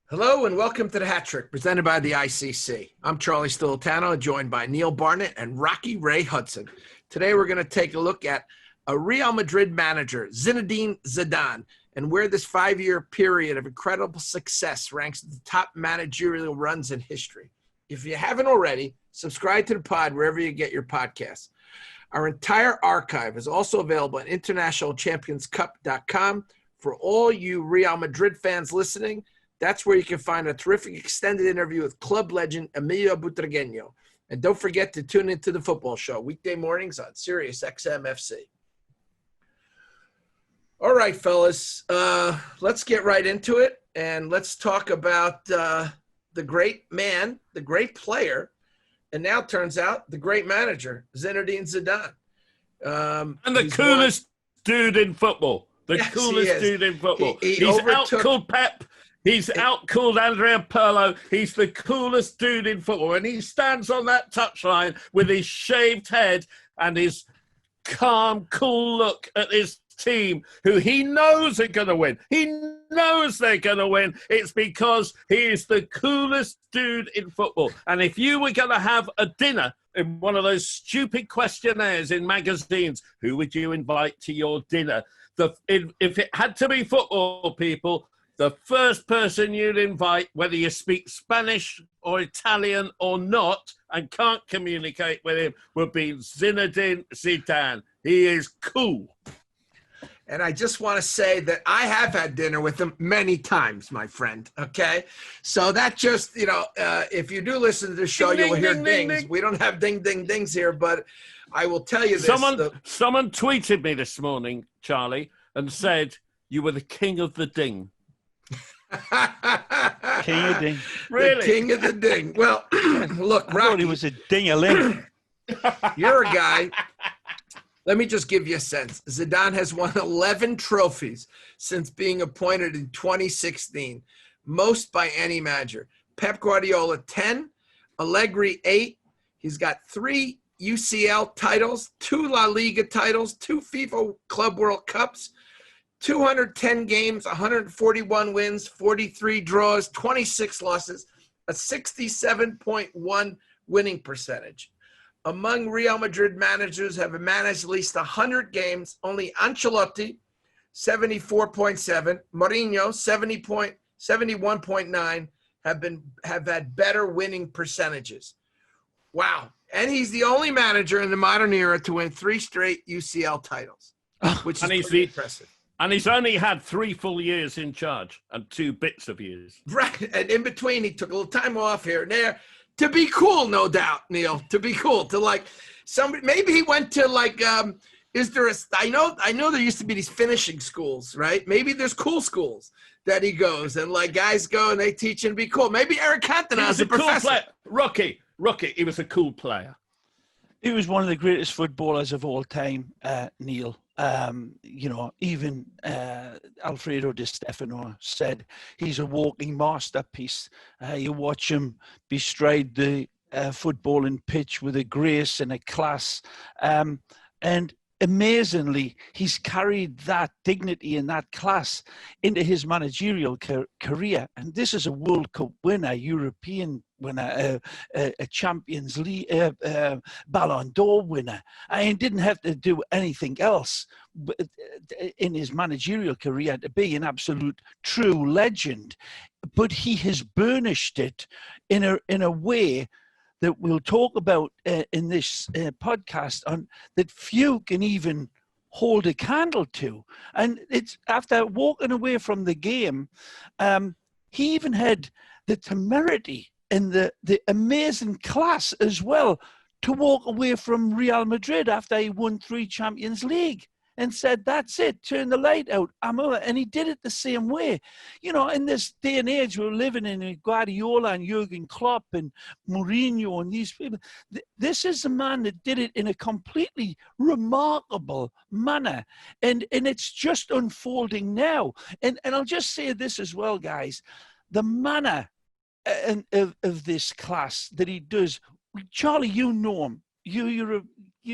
Hello and welcome to the Hat Trick presented by the ICC. I'm Charlie Stolitano, joined by Neil Barnett and Rocky Ray Hudson. Today we're going to take a look at a Real Madrid manager, Zinedine Zidane, and where this 5-year period of incredible success ranks the top managerial runs in history. If you haven't already, subscribe to the pod wherever you get your podcasts. Our entire archive is also available at internationalchampionscup.com. For all you Real Madrid fans listening, that's where you can find a terrific extended interview with club legend Emilio Butragueño. And don't forget to tune into the football show weekday mornings on Sirius XM FC. All right, fellas, let's get right into it. And let's talk about the great man, the great player, and now turns out the great manager, Zinedine Zidane. And the coolest dude in football. The coolest dude in football. He's out-cooled Pep. He's out-cooled Andrea Pirlo. He's the coolest dude in football. And he stands on that touchline with his shaved head and his calm, cool look at his team, who he knows are going to win. He knows they're going to win. It's because he is the coolest dude in football. And if you were going to have a dinner in one of those stupid questionnaires in magazines, who would you invite to your dinner? If it had to be football people, the first person you'd invite, whether you speak Spanish or Italian or not, and can't communicate with him, would be Zinedine Zidane. He is cool. And I just want to say that I have had dinner with him many times, my friend, okay? So that just, if you do listen to the show, you will hear dings. Ding. We don't have ding, ding, dings here, but I will tell you this. Someone tweeted me this morning, Charlie, and said you were the king of the ding. King of ding. Really? The king of the ding. Well, look, Rocky. I thought he was a ding-a-ling. You're a guy. Let me just give you a sense. Zidane has won 11 trophies since being appointed in 2016, most by any manager. Pep Guardiola, 10. Allegri, 8. He's got 3 UCL titles, 2 LaLiga titles, 2 FIFA Club World Cups, 210 games, 141 wins, 43 draws, 26 losses, a 67.1 winning percentage. Among Real Madrid managers have managed at least 100 games, only Ancelotti, 74.7, Mourinho, 71.9, have had better winning percentages. Wow. And he's the only manager in the modern era to win 3 straight UCL titles, which is pretty impressive. And he's only had 3 full years in charge and 2 bits of years. Right. And in between, he took a little time off here and there to be cool, no doubt, Neil, to be cool, to like somebody, maybe he went to like, I know there used to be these finishing schools, right? Maybe there's cool schools that he goes and like guys go and they teach him to be cool. Maybe Eric Cantona is a professor. Cool Rocky, he was a cool player. He was one of the greatest footballers of all time, Neil. Even Alfredo Di Stefano said he's a walking masterpiece. You watch him bestride the footballing pitch with a grace and a class. And amazingly, he's carried that dignity and that class into his managerial career. And this is a World Cup winner, European winner, a Champions League, Ballon d'Or winner. And he didn't have to do anything else in his managerial career to be an absolute true legend. But he has burnished it in a way that we'll talk about in this podcast on that few can even hold a candle to. And it's after walking away from the game, he even had the temerity and the amazing class as well to walk away from Real Madrid after he won 3 Champions League and said, that's it, turn the light out, I'm over. And he did it the same way. In this day and age we're living in, Guardiola and Jurgen Klopp and Mourinho and these people, this is a man that did it in a completely remarkable manner. And it's just unfolding now. And I'll just say this as well, guys, the manner of this class that he does, Charlie, you know him. You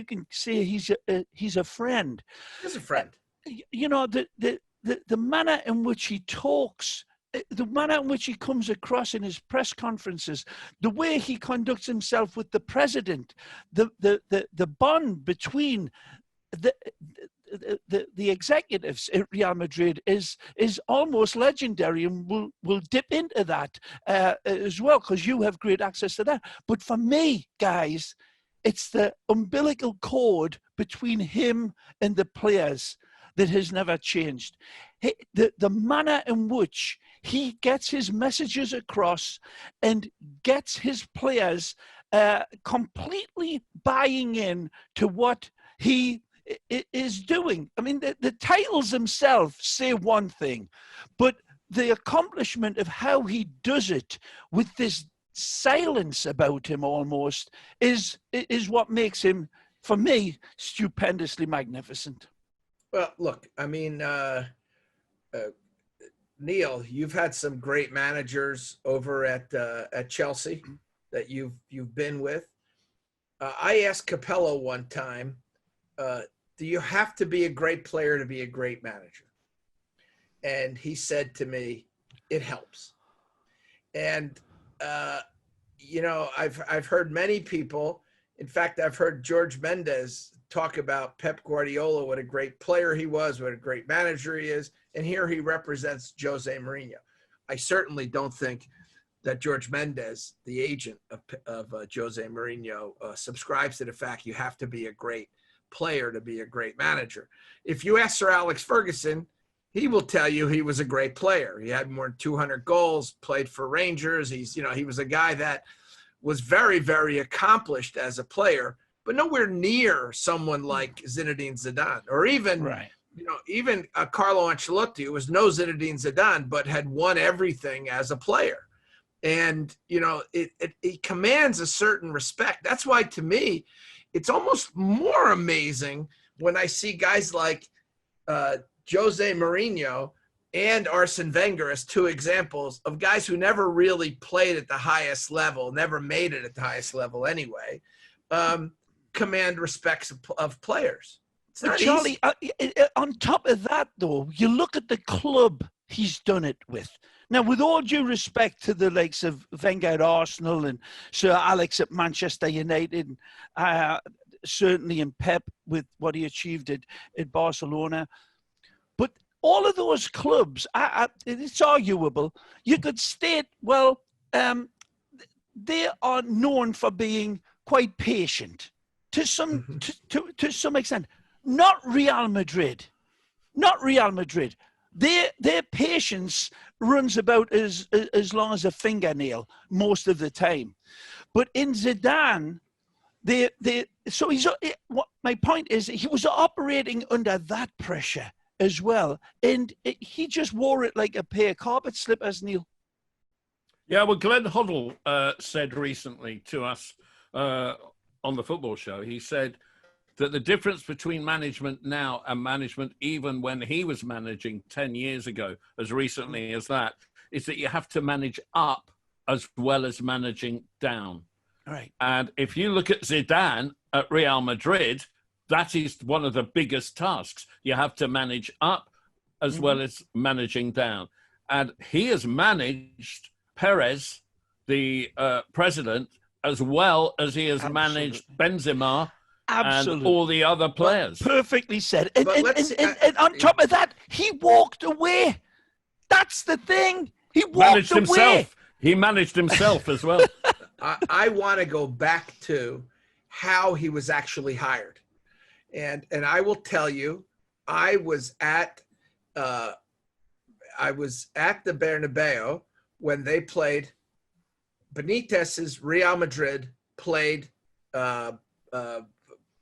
can say he's a friend. He's a friend. The manner in which he talks the manner in which he comes across in his press conferences, the way he conducts himself with the president, the bond between the executives at Real Madrid is almost legendary, and we'll dip into that as well, because you have great access to that. But for me, guys, it's the umbilical cord between him and the players that has never changed. The manner in which he gets his messages across and gets his players completely buying in to what he is doing. I mean, the titles themselves say one thing, but the accomplishment of how he does it with this silence about him almost is what makes him, for me, stupendously magnificent. Well, look, I mean, Neil, you've had some great managers over at Chelsea that you've been with. I asked Capello one time, do you have to be a great player to be a great manager? And he said to me, it helps. And you know, I've heard many people. In fact, I've heard George Mendes talk about Pep Guardiola, what a great player he was, what a great manager he is, and here he represents Jose Mourinho. I certainly don't think that George Mendes, the agent of Jose Mourinho, subscribes to the fact you have to be a great player to be a great manager. If you ask Sir Alex Ferguson, he will tell you he was a great player. He had more than 200 goals, played for Rangers. He was a guy that was very, very accomplished as a player, but nowhere near someone like Zinedine Zidane, or even, even Carlo Ancelotti, who was no Zinedine Zidane, but had won everything as a player. And, it commands a certain respect. That's why, to me, it's almost more amazing when I see guys like Jose Mourinho and Arsene Wenger as two examples of guys who never really played at the highest level, never made it at the highest level anyway, command respects of players. It's not Charlie, on top of that, though, you look at the club he's done it with. Now, with all due respect to the likes of Wenger at Arsenal and Sir Alex at Manchester United, certainly in Pep with what he achieved at Barcelona, but all of those clubs, it's arguable. You could state, well, they are known for being quite patient to some to some extent. Not Real Madrid. Not Real Madrid. Their patience runs about as long as a fingernail most of the time. But in Zidane, my point is he was operating under that pressure as well, and he just wore it like a pair of carpet slippers, Neil. Yeah, well, Glenn Hoddle said recently to us on the football show, he said that the difference between management now and management even when he was managing 10 years ago, as recently as that, is that you have to manage up as well as managing down. Right. And if you look at Zidane at Real Madrid, that is one of the biggest tasks. You have to manage up as well as managing down. And he has managed Perez, the president, as well as he has managed Benzema and all the other players. Well, perfectly said. And on top of that, he walked away. That's the thing. He walked away. Himself. He managed himself as well. I want to go back to how he was actually hired. And I will tell you, I was at the Bernabeu when they played. Benitez's Real Madrid played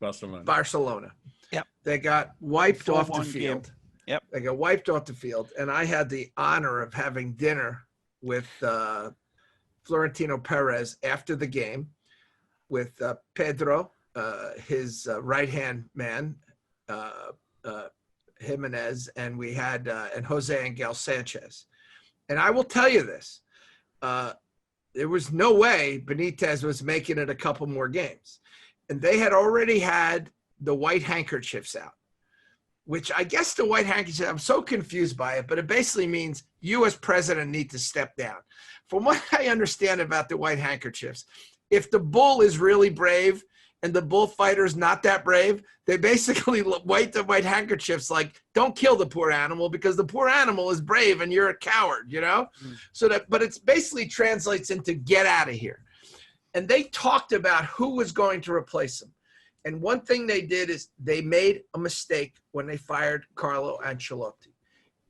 Barcelona. Yep. They got wiped off the field. Game. Yep. They got wiped off the field, and I had the honor of having dinner with Florentino Perez after the game, with Pedro, his right-hand man, Jimenez, and we had and Jose Angel Sanchez. And I will tell you this, there was no way Benitez was making it a couple more games. And they had already had the white handkerchiefs out. which I guess the white handkerchief, I'm so confused by it, but it basically means you as president need to step down. From what I understand about the white handkerchiefs, if the bull is really brave and the bullfighter is not that brave, they basically wave the white handkerchiefs like, don't kill the poor animal because the poor animal is brave and you're a coward, you know? So that, but it's basically translates into get out of here. And they talked about who was going to replace him. And one thing they did is they made a mistake when they fired Carlo Ancelotti.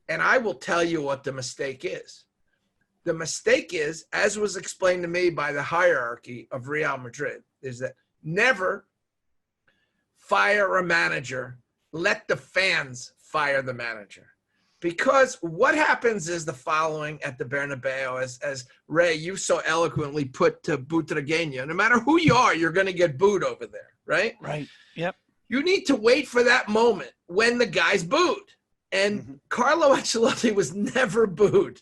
And I will tell you what the mistake is. The mistake is, as was explained to me by the hierarchy of Real Madrid, is that never fire a manager, let the fans fire the manager. Because what happens is the following at the Bernabeu, as Ray, you so eloquently put to Butragueño, no matter who you are, you're going to get booed over there, right? Right, yep. You need to wait for that moment when the guy's booed. And Carlo Ancelotti was never booed.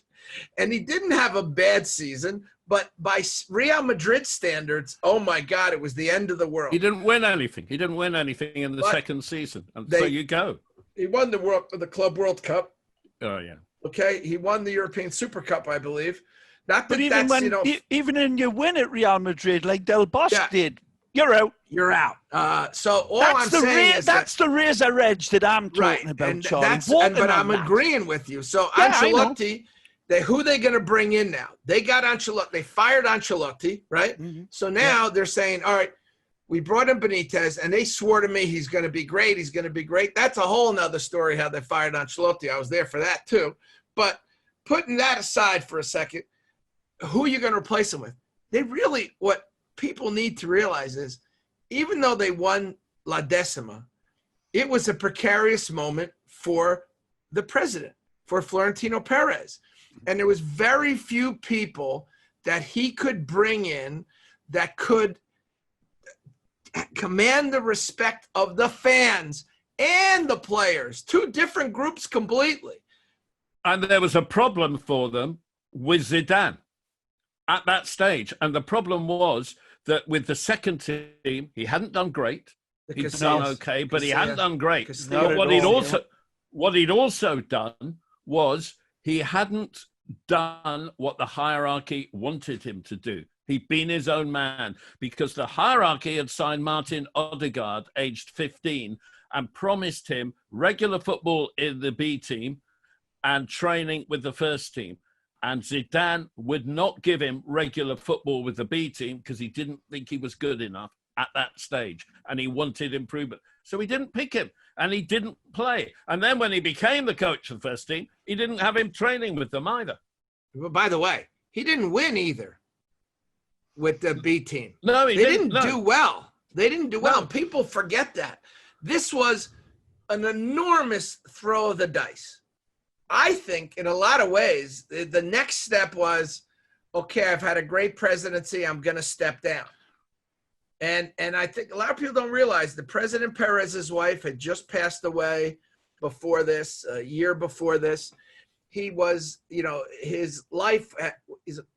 And he didn't have a bad season, but by Real Madrid standards, oh my God, it was the end of the world. He didn't win anything. He didn't win anything in the second season. And so you go. He won the Club World Cup. Oh, yeah. Okay, he won the European Super Cup, I believe. Not that but even that's, when, even when you win at Real Madrid, like Del Bosque did, you're out. You're out. So all I'm saying is that's the razor edge that I'm talking about, and Charlie. But I'm agreeing with you. So Ancelotti, who they going to bring in now? They got Ancelotti. They fired Ancelotti, right? So now they're saying, all right, we brought in Benitez, and they swore to me he's going to be great. He's going to be great. That's a whole nother story how they fired Ancelotti. I was there for that too. But putting that aside for a second, who are you going to replace him with? They really, what people need to realize is, even though they won La Decima, it was a precarious moment for the president, for Florentino Perez. And there was very few people that he could bring in that could command the respect of the fans and the players. Two different groups completely. And there was a problem for them with Zidane at that stage. And the problem was that with the second team, he hadn't done great. He'd done okay, but he hadn't done great. But what he'd also done was he hadn't done what the hierarchy wanted him to do. He'd been his own man because the hierarchy had signed Martin Odegaard, aged 15, and promised him regular football in the B team and training with the first team. And Zidane would not give him regular football with the B team because he didn't think he was good enough at that stage and he wanted improvement. So he didn't pick him and he didn't play. And then when he became the coach of the first team, he didn't have him training with them either. Well, by the way, he didn't win either with the B team. No, they didn't do well. They didn't do well. People forget that. This was an enormous throw of the dice. I think in a lot of ways, the next step was, okay, I've had a great presidency. I'm going to step down. And I think a lot of people don't realize that President Perez's wife had just passed away before this, a year before this. He was, his life,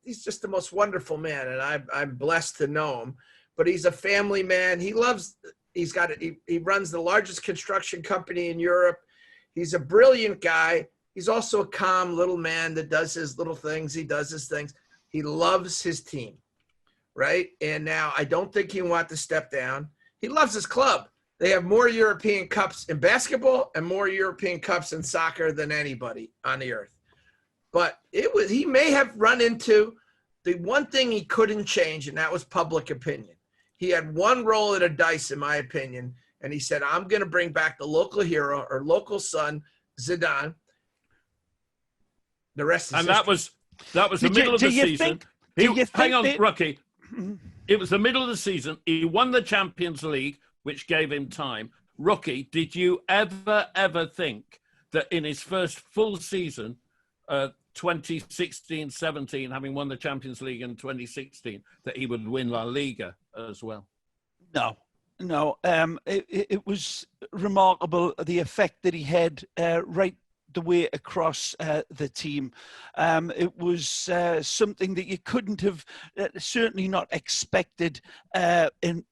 he's just the most wonderful man. And I'm blessed to know him, but he's a family man. He runs the largest construction company in Europe. He's a brilliant guy. He's also a calm little man that does his little things. He does his things. He loves his team, right? And now I don't think he wants to step down. He loves his club. They have more European Cups in basketball and more European Cups in soccer than anybody on the earth. But he may have run into the one thing he couldn't change, and that was public opinion. He had one roll of the dice, in my opinion, and he said, I'm going to bring back the local hero or local son, Zidane. The rest is and that was the middle of the season. Hang on, Rocky. It was the middle of the season. He won the Champions League, which gave him time. Rocky, did you ever think that in his first full season, 2016-17, having won the Champions League in 2016, that he would win La Liga as well? No. It was remarkable, the effect that he had right the way across the team. It was something that you couldn't have certainly not expected in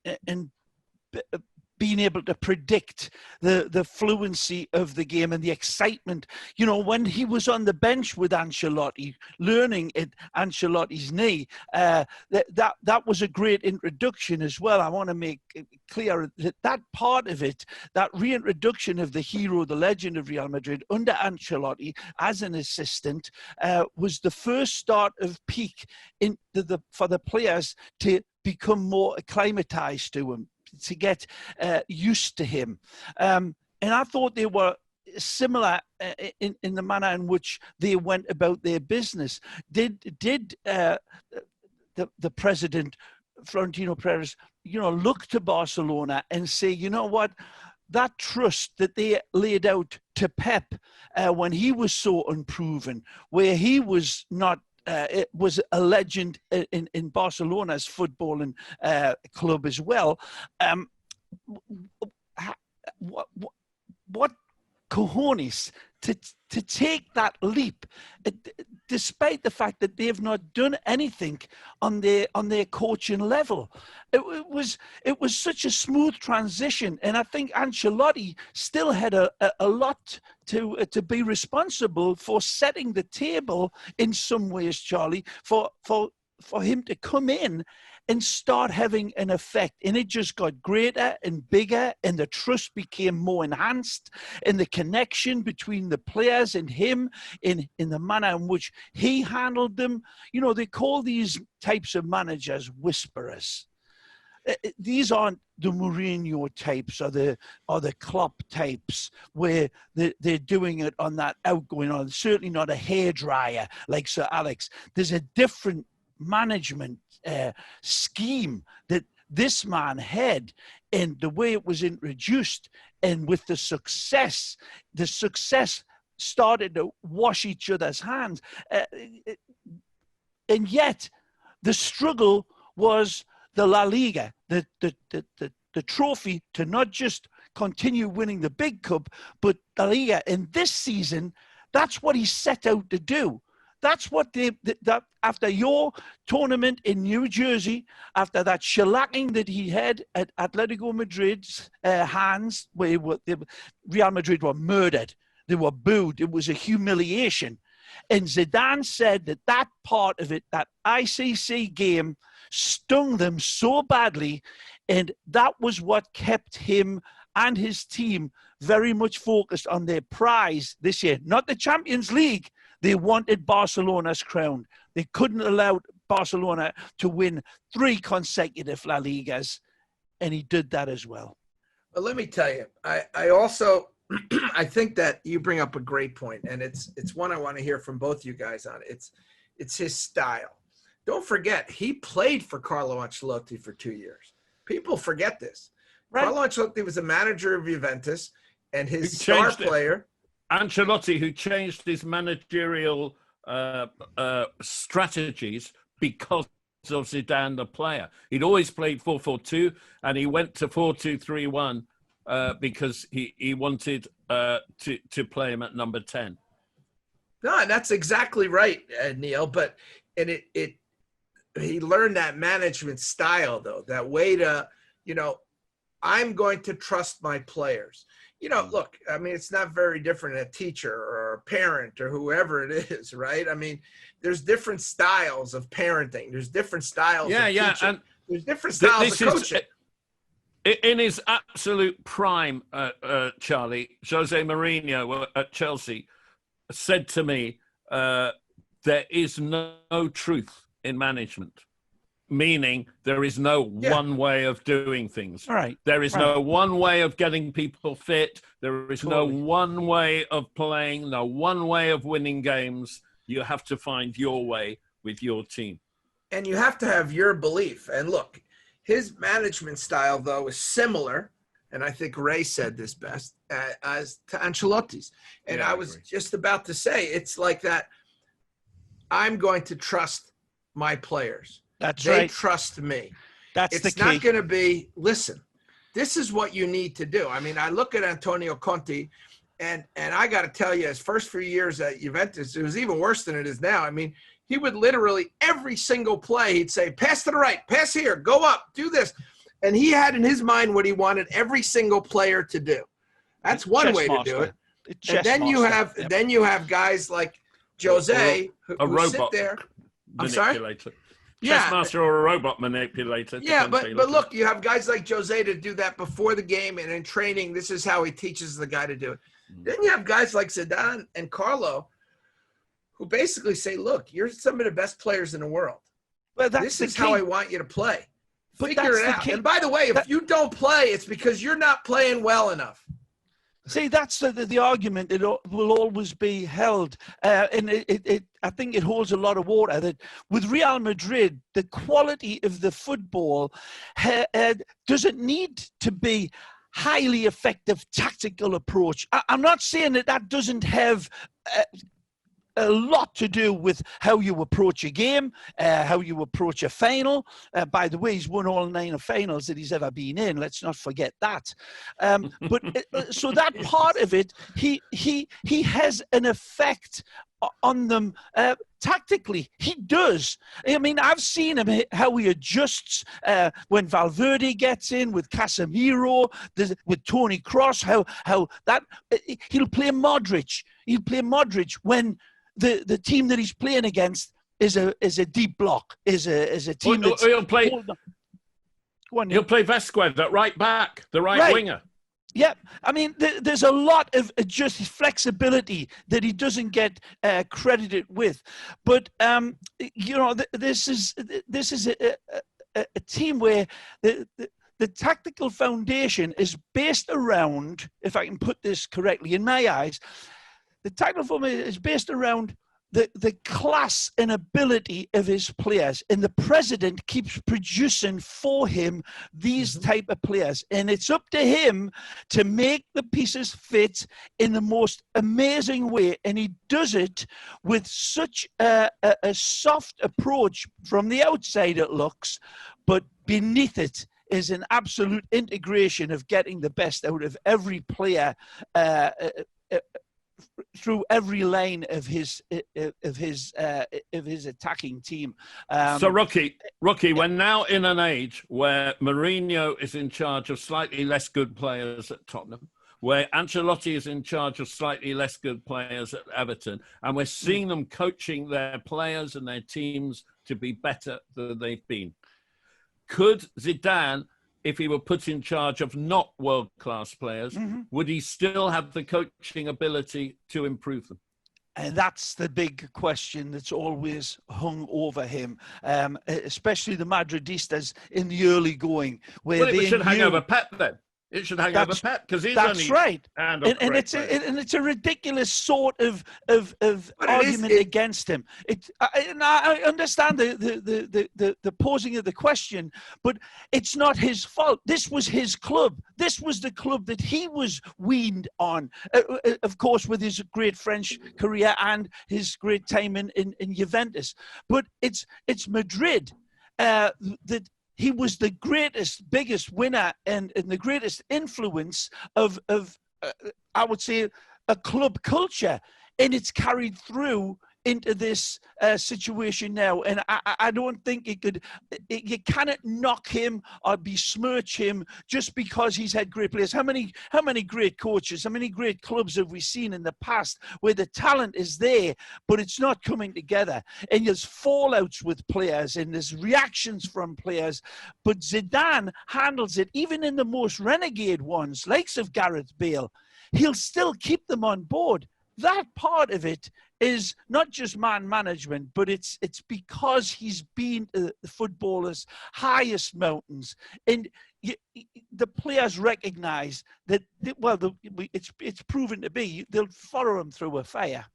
being able to predict the fluency of the game and the excitement. You know, when he was on the bench with Ancelotti, learning at Ancelotti's knee, that was a great introduction as well. I want to make it clear that part of it, that reintroduction of the hero, the legend of Real Madrid under Ancelotti as an assistant, was the first start of peak for the players to become more acclimatized to him, to get used to him. And I thought they were similar in the manner in which they went about their business. Did the president, Florentino Perez, look to Barcelona and say, you know what, that trust that they laid out to Pep when he was so unproven, where he was not, it was a legend in Barcelona's footballing club as well. What cojones to take that leap, despite the fact that they've not done anything on their coaching level. It was such a smooth transition, and I think Ancelotti still had a lot to be responsible for setting the table in some ways, Charlie, for him to come in and start having an effect. And it just got greater and bigger, and the trust became more enhanced, and the connection between the players and him in the manner in which he handled them. You know, they call these types of managers whisperers. These aren't the Mourinho types or the Klopp types where they're doing it on that outgoing, or certainly not a hairdryer like Sir Alex. There's a different management scheme that this man had, and the way it was introduced, and with the success started to wash each other's hands, and yet the struggle was the La Liga, the trophy to not just continue winning the big cup, but La Liga. And this season, that's what he set out to do. That's what that after your tournament in New Jersey, after that shellacking that he had at Atletico Madrid's hands, where Real Madrid were murdered, they were booed, it was a humiliation. And Zidane said that part of it, that ICC game, stung them so badly, and that was what kept him and his team very much focused on their prize this year, not the Champions League. They wanted Barcelona's crown. They couldn't allow Barcelona to win 3 consecutive La Ligas, and he did that as well. Well, let me tell you, I also I think that you bring up a great point, and it's one I want to hear from both you guys on. It's his style. Don't forget, he played for Carlo Ancelotti for 2 years. People forget this. Right. Carlo Ancelotti was a manager of Juventus, and his star player. Ancelotti, who changed his managerial strategies because of Zidane, the player. He'd always played 4-4-2, and he went to 4-2-3-1 because he wanted to play him at number 10. No, that's exactly right, Neil. But he learned that management style, though, that way to, I'm going to trust my players. Look, I mean, it's not very different than a teacher or a parent or whoever it is, right? I mean, there's different styles of parenting. There's different styles of teaching. And there's different styles of coaching. In his absolute prime, Charlie, Jose Mourinho at Chelsea said to me, there is no truth in management. Meaning there is no one way of doing things. Right. There is no one way of getting people fit. There is no one way of playing, no one way of winning games. You have to find your way with your team. And you have to have your belief. And look, his management style, though, is similar, and I think Ray said this best, as to Ancelotti's. And yeah, I was just about to say, it's like that, I'm going to trust my players. They trust me. It's not going to be, listen, this is what you need to do. I mean, I look at Antonio Conte, and I got to tell you, his first few years at Juventus, it was even worse than it is now. I mean, he would literally, every single play, he'd say, pass to the right, pass here, go up, do this. And he had in his mind what he wanted every single player to do. That's one way to do it. And then you have guys like Jose who sit there. I'm sorry? Chess master or a robot manipulator. Yeah, but look, you have guys like Jose to do that before the game, and in training, this is how he teaches the guy to do it. Then you have guys like Zidane and Carlo who basically say, look, you're some of the best players in the world. This is how I want you to play. Figure it out. And by the way, if you don't play, it's because you're not playing well enough. See, that's the argument that will always be held. And I think it holds a lot of water that with Real Madrid, the quality of the football doesn't need to be highly effective tactical approach. I'm not saying that doesn't have a lot to do with how you approach a game, how you approach a final. By the way, he's won all 9 finals that he's ever been in. Let's not forget that. So that part of it, he has an effect on them tactically. He does. I mean, I've seen him, how he adjusts when Valverde gets in, with Casemiro, with Toni Kroos, how that he'll play Modric. He'll play Modric when the team that he's playing against is a deep block, is a team that's... He'll play Vasquez at right back, the right winger. Yeah, I mean, there's a lot of just flexibility that he doesn't get credited with. But, this is a team where the tactical foundation is based around, if I can put this correctly, in my eyes, the tactical formation is based around the class and ability of his players. And the president keeps producing for him these type of players. And it's up to him to make the pieces fit in the most amazing way. And he does it with such a soft approach. From the outside it looks, but beneath it is an absolute integration of getting the best out of every player through every lane of his attacking team. So Rocky, we're now in an age where Mourinho is in charge of slightly less good players at Tottenham, where Ancelotti is in charge of slightly less good players at Everton, and we're seeing them coaching their players and their teams to be better than they've been. Could Zidane, if he were put in charge of not world-class players, would he still have the coaching ability to improve them? And that's the big question that's always hung over him, especially the Madridistas in the early going. Where it should hang over Pep then. It should hang over Pep because he's that's only right. And it's a ridiculous sort of argument against him. I understand the posing of the question, but it's not his fault. This was his club. This was the club that he was weaned on, of course, with his great French career and his great time in Juventus. But it's Madrid that. He was the greatest, biggest winner and the greatest influence of I would say, a club culture. And it's carried through into this situation now. And I don't think you cannot knock him or besmirch him just because he's had great players. How many great coaches, how many great clubs have we seen in the past where the talent is there, but it's not coming together? And there's fallouts with players and there's reactions from players. But Zidane handles it, even in the most renegade ones, likes of Gareth Bale. He'll still keep them on board. That part of it is not just man management, but it's because he's been the footballer's highest mountains. And the players recognize that, it's proven to be, they'll follow him through a fire.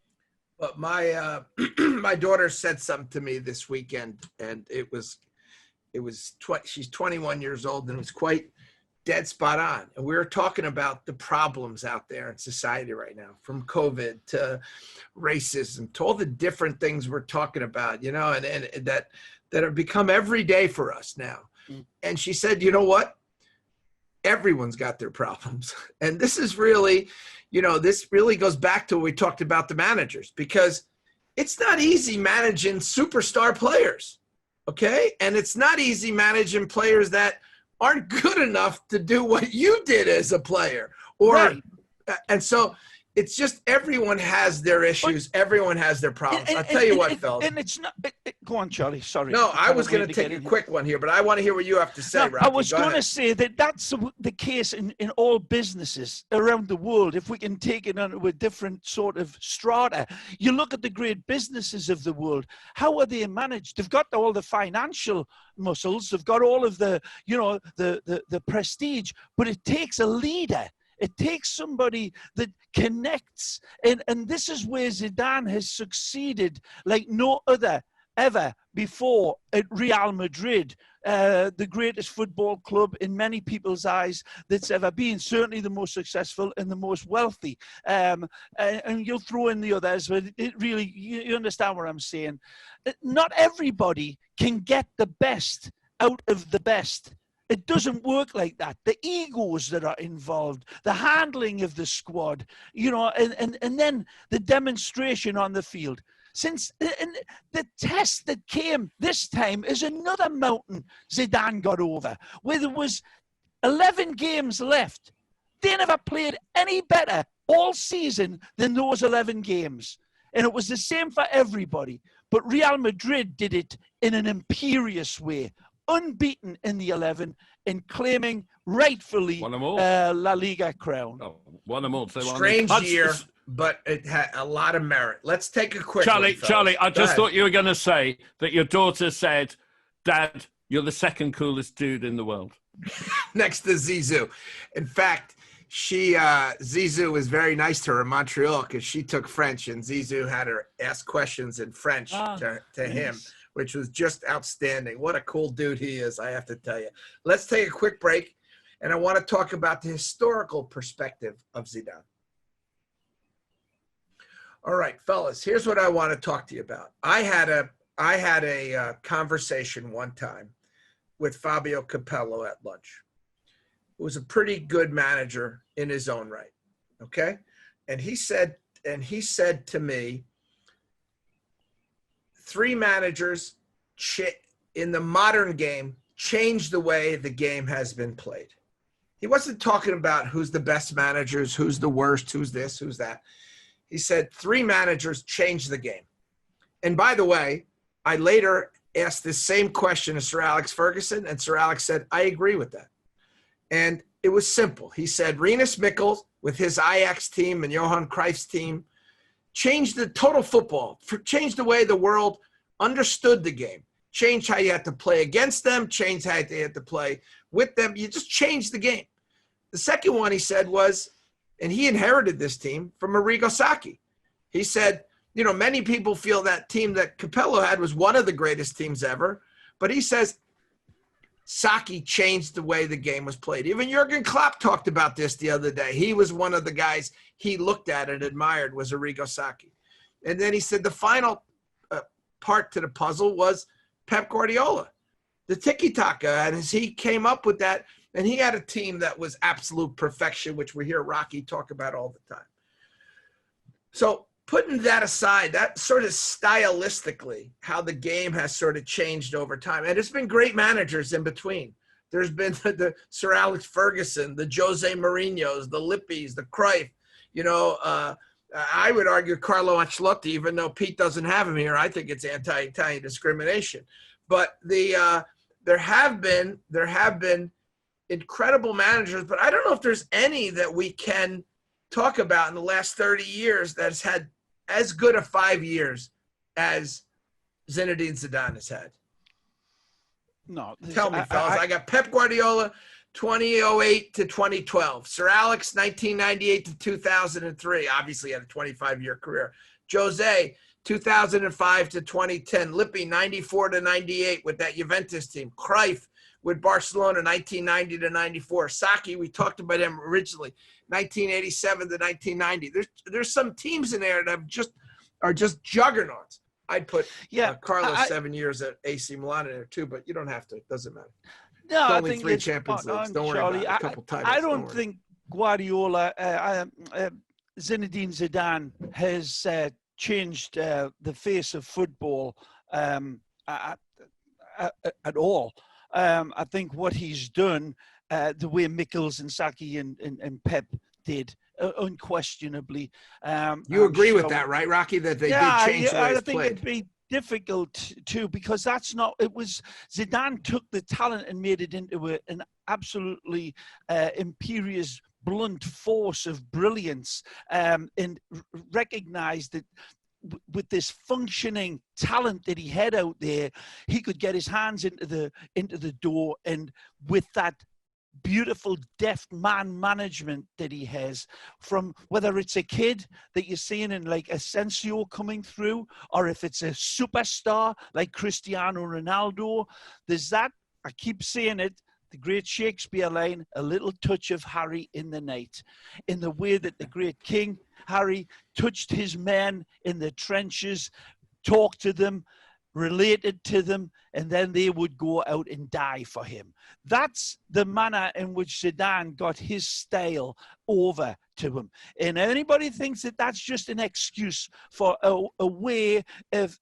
But my my daughter said something to me this weekend, and she's 21 years old, and it was quite dead spot on. And we were talking about the problems out there in society right now, from COVID to racism to all the different things we're talking about, and that have become every day for us now. And she said, you know what? Everyone's got their problems. And this is really, this really goes back to what we talked about the managers, because it's not easy managing superstar players. Okay. And it's not easy managing players that aren't good enough to do what you did as a player. And so it's just everyone has their issues. Everyone has their problems. I'll tell you what, fellas. And it's not. Go on, Charlie. Sorry. No, I was going to take a quick one here, but I want to hear what you have to say, Rocky. I was going to say that that's the case in all businesses around the world. If we can take it onto a different sort of strata, you look at the great businesses of the world. How are they managed? They've got all the financial muscles. They've got all of the, the prestige. But it takes a leader. It takes somebody that connects. And this is where Zidane has succeeded like no other ever before at Real Madrid, the greatest football club in many people's eyes that's ever been, certainly the most successful and the most wealthy. And you'll throw in the others, but it really, you understand what I'm saying. Not everybody can get the best out of the best. It doesn't work like that. The egos that are involved, the handling of the squad, and then the demonstration on the field. Since the test that came this time is another mountain Zidane got over, where there was 11 games left. They never played any better all season than those 11 games. And it was the same for everybody. But Real Madrid did it in an imperious way, unbeaten in the 11 and claiming rightfully La Liga crown. Oh, won them all. So strange year, but it had a lot of merit. Let's take a quick Charlie, I just thought you were going to say that your daughter said, Dad, you're the second coolest dude in the world. Next to Zizou. In fact, Zizou was very nice to her in Montreal because she took French and Zizou had her ask questions in French to him, which was just outstanding. What a cool dude he is, I have to tell you. Let's take a quick break, and I want to talk about the historical perspective of Zidane. All right, fellas, here's what I want to talk to you about. I had a conversation one time with Fabio Capello at lunch, who was a pretty good manager in his own right, okay? And he said to me, 3 managers in the modern game changed the way the game has been played. He wasn't talking about who's the best managers, who's the worst, who's this, who's that. He said 3 managers changed the game. And by the way, I later asked this same question to Sir Alex Ferguson, and Sir Alex said, I agree with that. And it was simple. He said Rinus Michels with his Ajax team and Johan Cruyff's team changed the total football, changed the way the world understood the game, changed how you had to play against them, changed how you had to play with them. You just changed the game. The second one he said was, and he inherited this team from Arrigo Sacchi. He said, many people feel that team that Capello had was one of the greatest teams ever, but he says Sacchi changed the way the game was played. Even Jurgen Klopp talked about this the other day. He was one of the guys he looked at and admired was Arrigo Sacchi. And then he said the final part to the puzzle was Pep Guardiola, the tiki-taka, and as he came up with that, and he had a team that was absolute perfection, which we hear Rocky talk about all the time. So putting that aside, that sort of stylistically, how the game has sort of changed over time. And there's been great managers in between. There's been the Sir Alex Ferguson, the Jose Mourinhos, the Lippis, the Cruyff. I would argue Carlo Ancelotti, even though Pete doesn't have him here, I think it's anti-Italian discrimination. But there have been incredible managers, but I don't know if there's any that we can talk about in the last 30 years that's had as good a 5 years as Zinedine Zidane has had. No. Tell me, fellas. I got Pep Guardiola, 2008 to 2012. Sir Alex, 1998 to 2003. Obviously had a 25-year career. Jose, 2005 to 2010. Lippi, 94 to 98 with that Juventus team. Cruyff with Barcelona, 1990 to 94. Sacchi, we talked about him originally, 1987 to 1990. There's some teams in there that are just juggernauts. I'd put Carlos 7 years at AC Milan in there too, but you don't have to. It doesn't matter. No, I think 3 Champions Leagues. Don't worry about it. A couple titles. I don't think Guardiola, Zinedine Zidane has changed the face of football at all. I think what he's done, the way Mikkels and Saki and Pep did, unquestionably. You agree with that, right, Rocky? That they did change the way it's played. I think it'd be difficult too, because that's not. It was Zidane took the talent and made it into an absolutely imperious, blunt force of brilliance, and recognized that with this functioning talent that he had out there, he could get his hands into the door, and with that beautiful deft man management that he has, from whether it's a kid that you're seeing in like Asensio coming through, or if it's a superstar like Cristiano Ronaldo, there's that, I keep saying it, the great Shakespeare line, a little touch of Harry in the night, in the way that the great King Harry touched his men in the trenches, talked to them, related to them, and then they would go out and die for him. That's the manner in which Zidane got his style over to him. And anybody thinks that that's just an excuse for a way of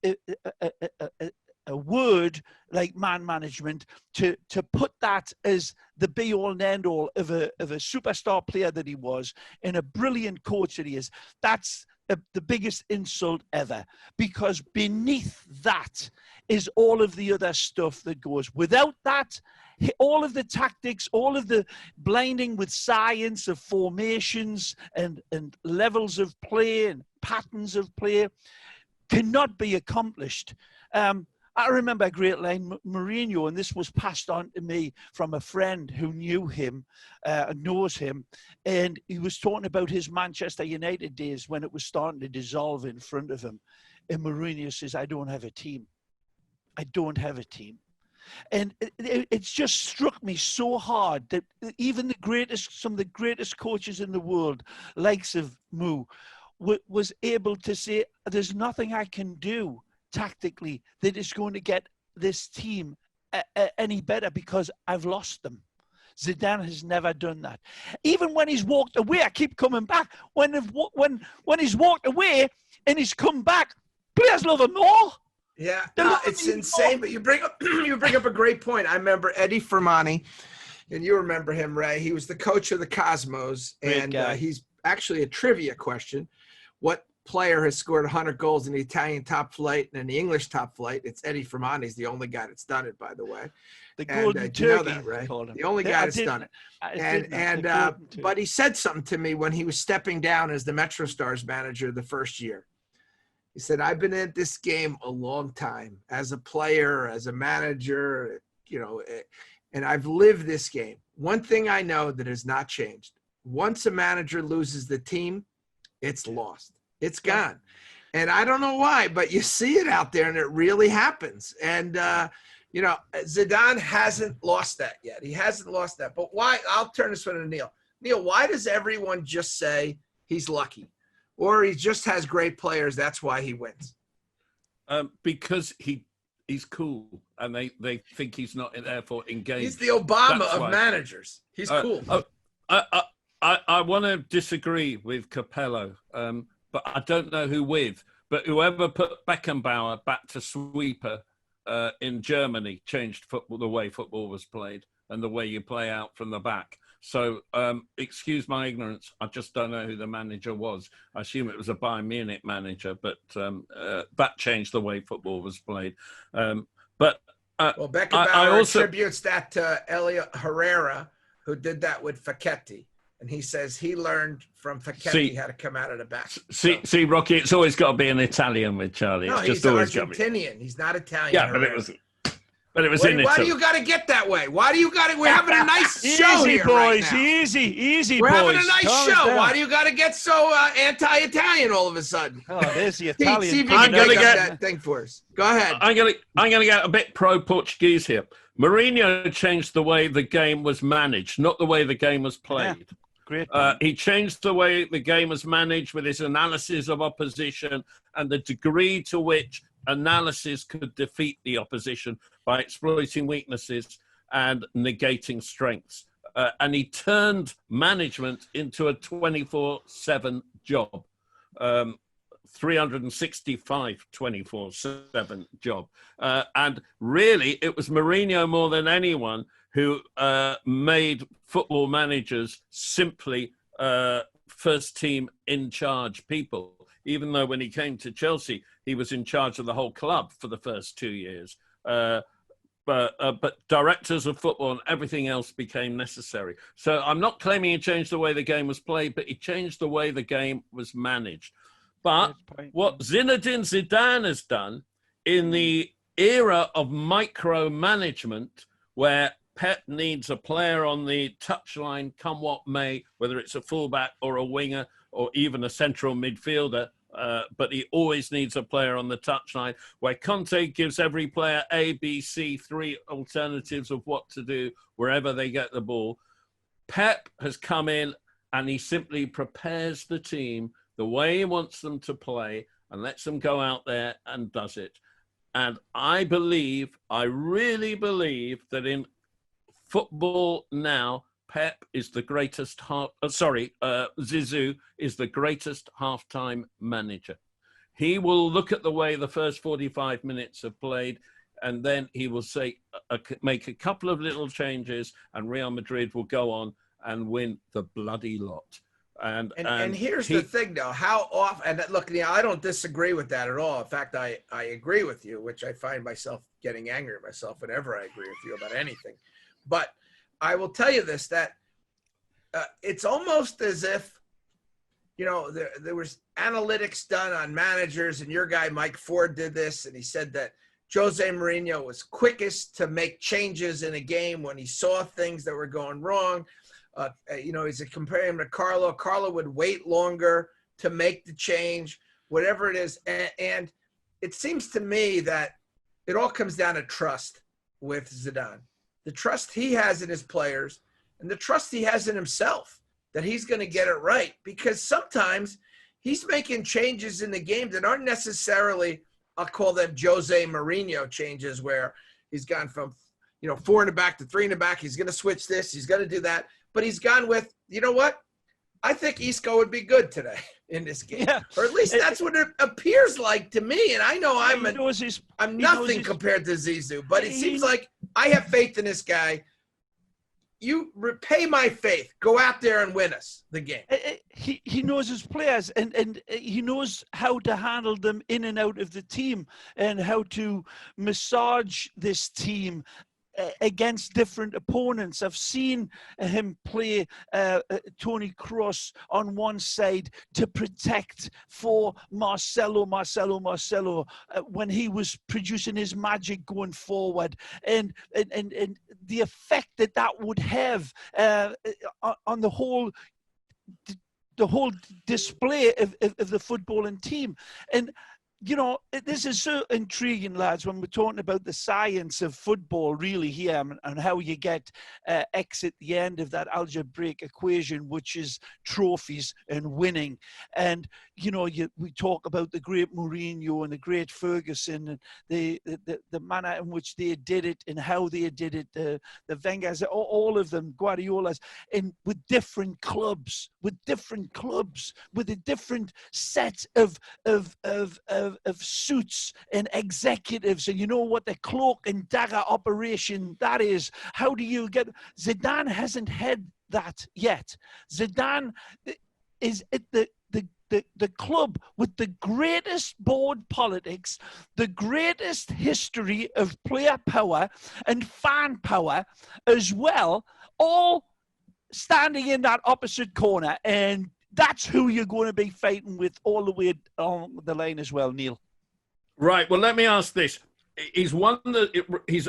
a word like man management, to put that as the be-all and end-all of a superstar player that he was, and a brilliant coach that he is, that's the biggest insult ever, because beneath that is all of the other stuff that goes. Without that, all of the tactics, all of the blinding with science of formations and levels of play and patterns of play cannot be accomplished. I remember a great line, Mourinho, and this was passed on to me from a friend who knew him, knows him, and he was talking about his Manchester United days when it was starting to dissolve in front of him. And Mourinho says, I don't have a team. I don't have a team. And it's just struck me so hard that even some of the greatest coaches in the world, likes of Mou, was able to say, there's nothing I can do tactically that is going to get this team any better, because I've lost them. Zidane has never done that. Even when he's walked away, I keep coming back. When he's walked away and he's come back, players love him more. Yeah, no, it's insane. But you bring up a great point. I remember Eddie Firmani, and you remember him, Ray. He was the coach of the Cosmos, and he's actually a trivia question. What player has scored 100 goals in the Italian top flight and in the English top flight? It's Eddie Firmani. He's the only guy that's done it, by the way. The golden turkey, you know that, right? The only guy that's done it. But he said something to me when he was stepping down as the Metro Stars manager the first year. He said, I've been at this game a long time as a player, as a manager, and I've lived this game. One thing I know that has not changed: once a manager loses the team, it's lost. It's gone. And I don't know why, but you see it out there, and it really happens. And, Zidane hasn't lost that yet. He hasn't lost that. But why? I'll turn this one to Neil. Neil, why does everyone just say he's lucky, or he just has great players, that's why he wins? Because he's cool, and they think he's not therefore engaged. He's the Obama of managers. He's cool. I want to disagree with Capello, but I don't know who with. But whoever put Beckenbauer back to sweeper in Germany changed football, the way football was played and the way you play out from the back. So excuse my ignorance. I just don't know who the manager was. I assume it was a Bayern Munich manager, but that changed the way football was played. Beckenbauer attributes that to Elliot Herrera, who did that with Facchetti. And he says he learned from Facchetti how to come out of the back. See, Rocky, it's always got to be an Italian with Charlie. No, he's Argentinian. He's not Italian. Yeah, but it was in Italy. Why do you got to get that way? Why do you got to? We're having a nice show easy, here boys. Right now. Easy, We're boys. having a nice show. Why do you got to get so anti-Italian all of a sudden? Oh, there's the Italian. See if you can get that thing for us. Go ahead. I'm gonna get a bit pro-Portuguese here. Mourinho changed the way the game was managed, not the way the game was played. Yeah. Great. He changed the way the game was managed with his analysis of opposition and the degree to which analysis could defeat the opposition by exploiting weaknesses and negating strengths. And he turned management into a 24/7 job. 365 24/7 job. And really, it was Mourinho more than anyone who made football managers simply first team in charge people, even though when he came to Chelsea, he was in charge of the whole club for the first 2 years. But directors of football and everything else became necessary. So I'm not claiming he changed the way the game was played, but he changed the way the game was managed. But what Zinedine Zidane has done in the era of micromanagement, where Pep needs a player on the touchline, come what may, whether it's a fullback or a winger or even a central midfielder, but he always needs a player on the touchline, where Conte gives every player A, B, C, 3 alternatives of what to do wherever they get the ball. Pep has come in and he simply prepares the team the way he wants them to play and lets them go out there and does it. And I really believe that in football now, Pep is the greatest Zizou is the greatest halftime manager. He will look at the way the first 45 minutes have played, and then he will say, make a couple of little changes, and Real Madrid will go on and win the bloody lot. And here's the thing, though. How often? And look, I don't disagree with that at all. In fact, I agree with you, which I find myself getting angry at myself whenever I agree with you about anything. But I will tell you this, that it's almost as if, there was analytics done on managers, and your guy Mike Ford did this, and he said that Jose Mourinho was quickest to make changes in a game when he saw things that were going wrong. He's comparing him to Carlo. Carlo would wait longer to make the change, whatever it is. And it seems to me that it all comes down to trust with Zidane. The trust he has in his players and the trust he has in himself that he's going to get it right. Because sometimes he's making changes in the game that aren't necessarily, I'll call them Jose Mourinho changes, where he's gone from, 4 in the back to 3 in the back. He's going to switch this. He's going to do that. But he's gone with, you know what? I think Isco would be good today in this game. Yeah. Or at least that's what it appears like to me. And I know I'm nothing compared to Zizou, but it seems like I have faith in this guy. You repay my faith. Go out there and win us the game. He knows his players, and he knows how to handle them in and out of the team, and how to massage this team against different opponents. I've seen him play Toni Kroos on one side to protect for Marcelo when he was producing his magic going forward, and the effect that would have on the whole display of the footballing team. And this is so intriguing, lads, when we're talking about the science of football, really, here, and how you get X at the end of that algebraic equation, which is trophies and winning. And, we talk about the great Mourinho and the great Ferguson and the manner in which they did it and how they did it, the Wengers, all of them, Guardiola's, and with different clubs, with a different set of suits and executives, and what the cloak and dagger operation that is. How do you get? Zidane hasn't had that yet. Zidane is at the club with the greatest board politics, the greatest history of player power and fan power as well, all standing in that opposite corner, and that's who you're going to be fighting with all the way on the line as well, Neil. Right. Well, let me ask this. He's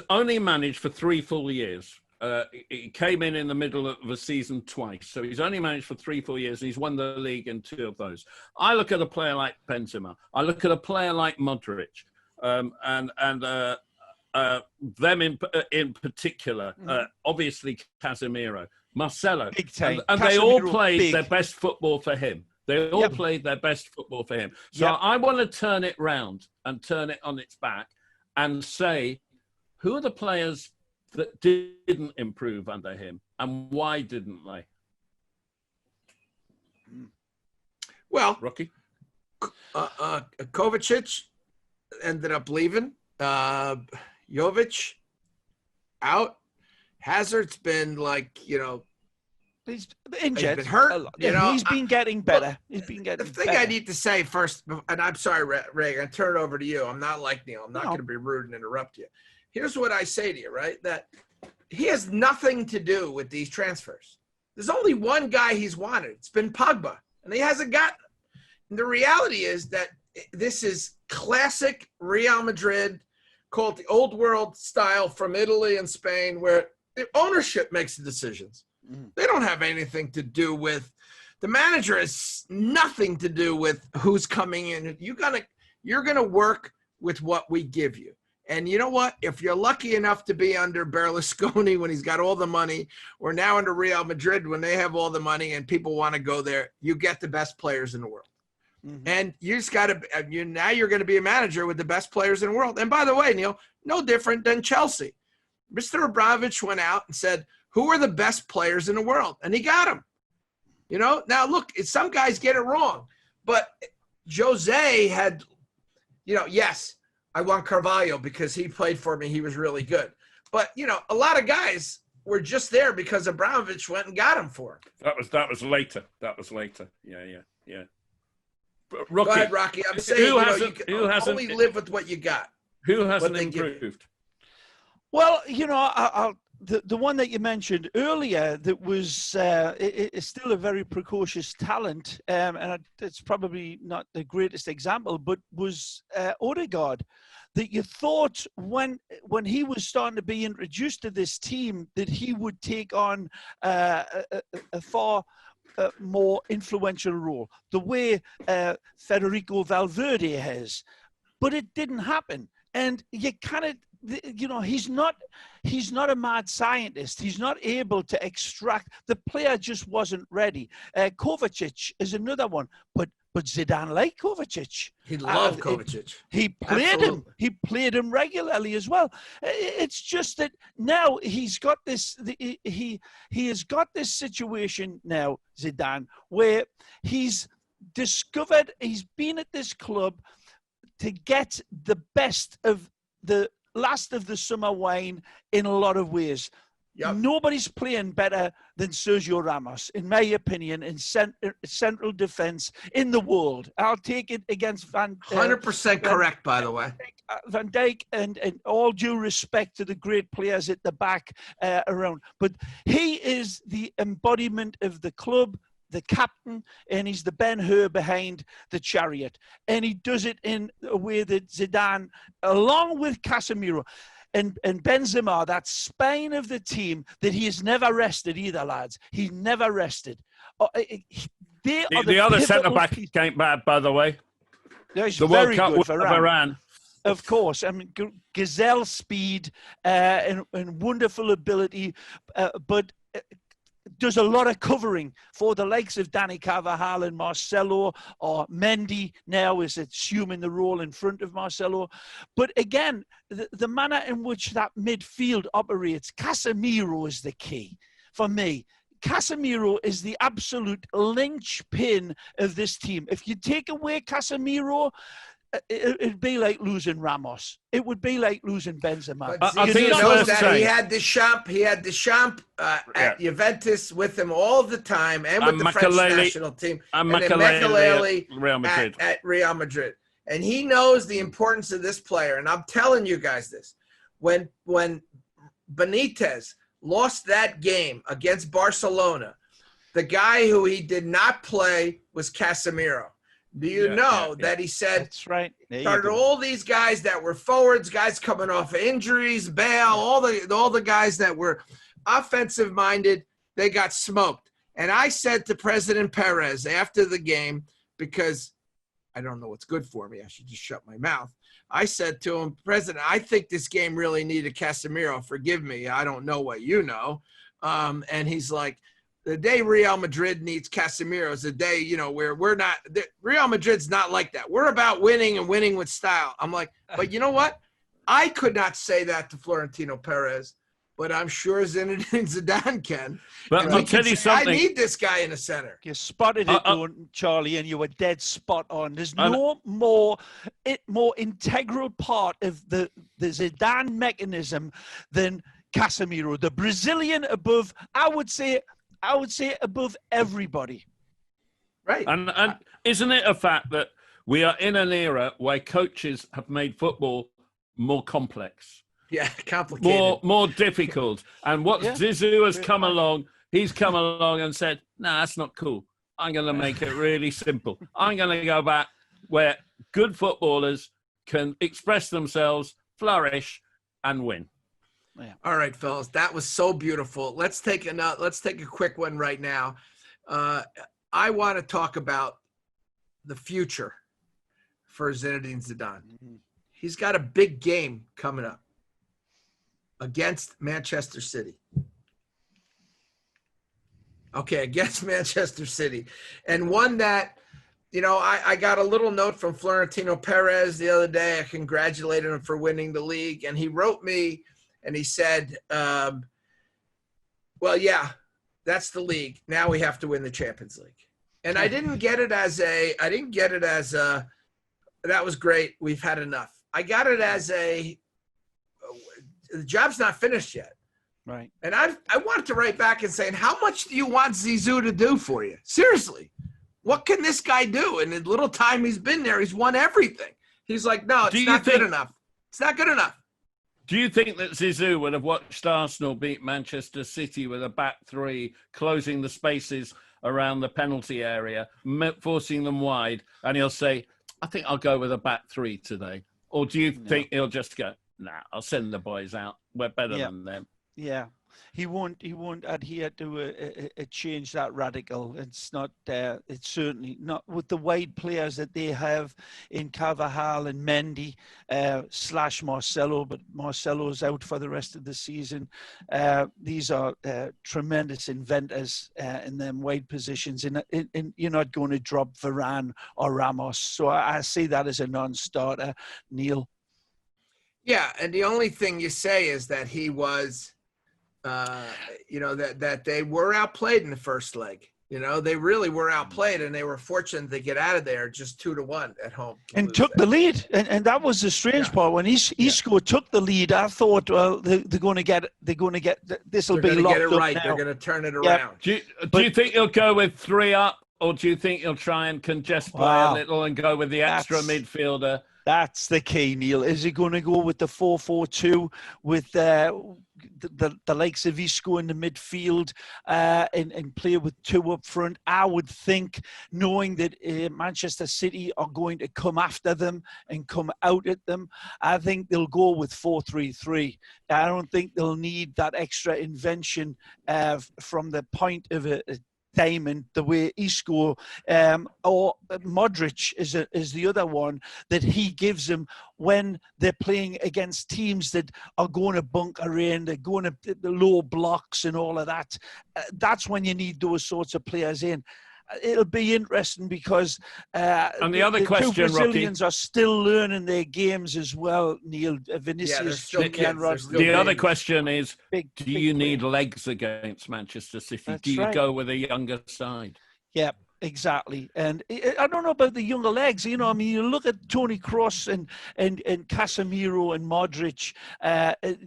only managed for 3 full years. He came in the middle of a season twice. So he's only managed for 3 full years. And he's won the league in 2 of those. I look at a player like Benzema. I look at a player like Modric, and them in particular. Obviously, Casemiro. Marcelo, big time. And they all played their best football for him. They all played their best football for him. So I want to turn it round and turn it on its back and say, who are the players that didn't improve under him, and why didn't they? Well, Rocky? Kovacic ended up leaving. Jovic out. Hazard's been he's injured. He's been hurt. He's been getting better. He's been getting the thing better. I need to say first, and I'm sorry, Ray, I'm going to turn it over to you. I'm not like Neil. I'm not going to be rude and interrupt you. Here's what I say to you, right? That he has nothing to do with these transfers. There's only one guy he's wanted. It's been Pogba, and he hasn't gotten it. And the reality is that this is classic Real Madrid, called the old world style from Italy and Spain, where the ownership makes the decisions. They don't have anything to do with the manager. Has nothing to do with who's coming in. You're gonna work with what we give you. And you know what? If you're lucky enough to be under Berlusconi when he's got all the money, or now under Real Madrid when they have all the money and people want to go there, you get the best players in the world. And you just got to. Now you're going to be a manager with the best players in the world. And by the way, Neil, no different than Chelsea. Mr. Abramovich went out and said, who are the best players in the world? And he got them. Now look, some guys get it wrong, but Jose had, yes, I want Carvalho because he played for me. He was really good. But, a lot of guys were just there because Abramovich went and got him for him. That was later. Yeah. Rocky. Go ahead, Rocky. I'm saying you can only live with what you got. Who hasn't improved? Well, the one that you mentioned earlier that was is still a very precocious talent, and it's probably not the greatest example, but was Odegaard. That you thought when he was starting to be introduced to this team that he would take on a far more influential role, the way Federico Valverde has, but it didn't happen. And you kind of, he's not a mad scientist. He's not able to extract. The player just wasn't ready. Kovacic is another one, but Zidane liked Kovacic. He loved Kovacic. He played him. He played him regularly as well. It's just that now he's got this. He has got this situation now, Zidane, where he's discovered. He's been at this club to get the best of the last of the summer wine in a lot of ways. Yep. Nobody's playing better than Sergio Ramos, in my opinion, in central defense in the world. I'll take it against 100% correct, by the way. Van Dijk, and all due respect to the great players at the back around. But he is the embodiment of the club, the captain, and he's the Ben-Hur behind the chariot. And he does it in a way that Zidane, along with Casemiro, and Benzema, that spine of the team that he has never rested either, lads. He's never rested. The other centre-back came bad, by the way. The World Cup with Iran. Of course. I mean, gazelle speed and wonderful ability, but does a lot of covering for the likes of Dani Carvajal and Marcelo, or Mendy now is assuming the role in front of Marcelo. But again, the manner in which that midfield operates, Casemiro is the key for me. Casemiro is the absolute linchpin of this team. If you take away Casemiro, it'd be like losing Ramos. It would be like losing Benzema. I think he had Deschamps at Juventus with him all the time, and with the French national team, and Makelele Real Madrid. At Real Madrid. And he knows the importance of this player. And I'm telling you guys this: when Benitez lost that game against Barcelona, the guy who he did not play was Casemiro. Do you know that he said, that's right. Started all these guys that were forwards, guys coming off of injuries, Bale, all the guys that were offensive minded, they got smoked. And I said to President Perez after the game, because I don't know what's good for me, I should just shut my mouth. I said to him, President, I think this game really needed Casemiro. Forgive me, I don't know what you know. And he's like, the day Real Madrid needs Casemiro is the day, where Real Madrid's not like that. We're about winning and winning with style. I'm like, but you know what? I could not say that to Florentino Perez. but I'm sure Zinedine Zidane can. But I'll tell you something. I need this guy in the center. You spotted it, Charlie, and you were dead spot on. There's no more integral part of the Zidane mechanism than Casemiro, the Brazilian above. I would say above everybody. Right. And isn't it a fact that we are in an era where coaches have made football more complex? Yeah, complicated. More difficult. And what Zizou has come along, he's come along and said, "No, that's not cool. I'm going to make it really simple. I'm going to go back where good footballers can express themselves, flourish, and win." Yeah. All right, fellas, that was so beautiful. Let's take a quick one right now. I want to talk about the future for Zinedine Zidane. He's got a big game coming up against Manchester City. Okay, against Manchester City. And one that, I got a little note from Florentino Perez the other day. I congratulated him for winning the league. And he wrote me and he said, well, yeah, that's the league. Now we have to win the Champions League. And I didn't get it as that was great. We've had enough. I got it as the job's not finished yet. Right. And I wanted to write back and saying, how much do you want Zizou to do for you? Seriously, what can this guy do? In the little time he's been there, he's won everything. He's like, no, it's not good enough. It's not good enough. Do you think that Zizou would have watched Arsenal beat Manchester City with a back three, closing the spaces around the penalty area, forcing them wide, and he'll say, I think I'll go with a back three today? Or do you think he'll just go, nah, I'll send the boys out. We're better than them. Yeah. He won't adhere to a change that radical. It's not. It's certainly not with the wide players that they have in Carvajal and Mendy / Marcelo. But Marcelo's out for the rest of the season. These are tremendous inventors in them wide positions. And you're not going to drop Varane or Ramos. So I see that as a non-starter, Neil. Yeah, and the only thing you say is that he was. That they were outplayed in the first leg. They really were outplayed, and they were fortunate to get out of there just 2-1 at home. And took the lead, and that was the strange part. When he scored, took the lead, I thought, well, they're going to get this will be locked up right. now. They're going to turn it around. Do you think he'll go with 3 up, or do you think he'll try and congest play a little and go with the extra midfielder? That's the key, Neil. Is he going to go with the 4-4-2 with the likes of Isco in the midfield and play with 2 up front? I would think, knowing that Manchester City are going to come after them and come out at them, I think they'll go with 4-3-3. I don't think they'll need that extra invention from the point of a diamond, the way Isco or Modric is the other one that he gives them when they're playing against teams that are going to bunker in, they're going to the low blocks and all of that. That's when you need those sorts of players in. It'll be interesting because and the other question, two Brazilians are still learning their games as well, Neil. Vinicius, the other question is, do you need legs against Manchester City? That's do you right. go with a younger side? Yeah, exactly. And I don't know about the younger legs. You look at Toni Kroos and Casemiro and Modric.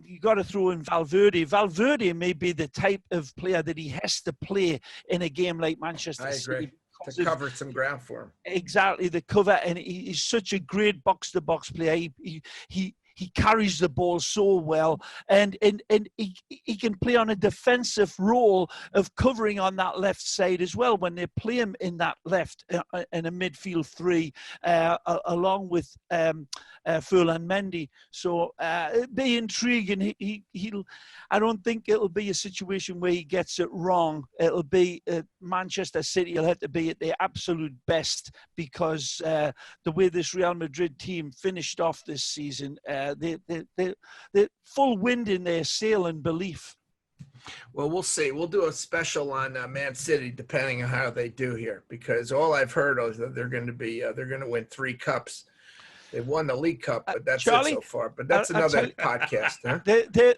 You got to throw in Valverde. Valverde may be the type of player that he has to play in a game like Manchester City. To cover some ground for him. Exactly, the cover. And he's such a great box-to-box player. He carries the ball so well, and he can play on a defensive role of covering on that left side as well when they play him in that left in a midfield 3 along with Furlan Mendy. So it'll be intriguing. I don't think it'll be a situation where he gets it wrong. It'll be Manchester City will have to be at their absolute best because the way this Real Madrid team finished off this season, they're full wind in their sail and belief. Well, we'll see. We'll do a special on Man City depending on how they do here, because all I've heard is that they're going to win 3 cups. They've won the League Cup, but that's Charlie, it so far. But that's another podcast. Huh?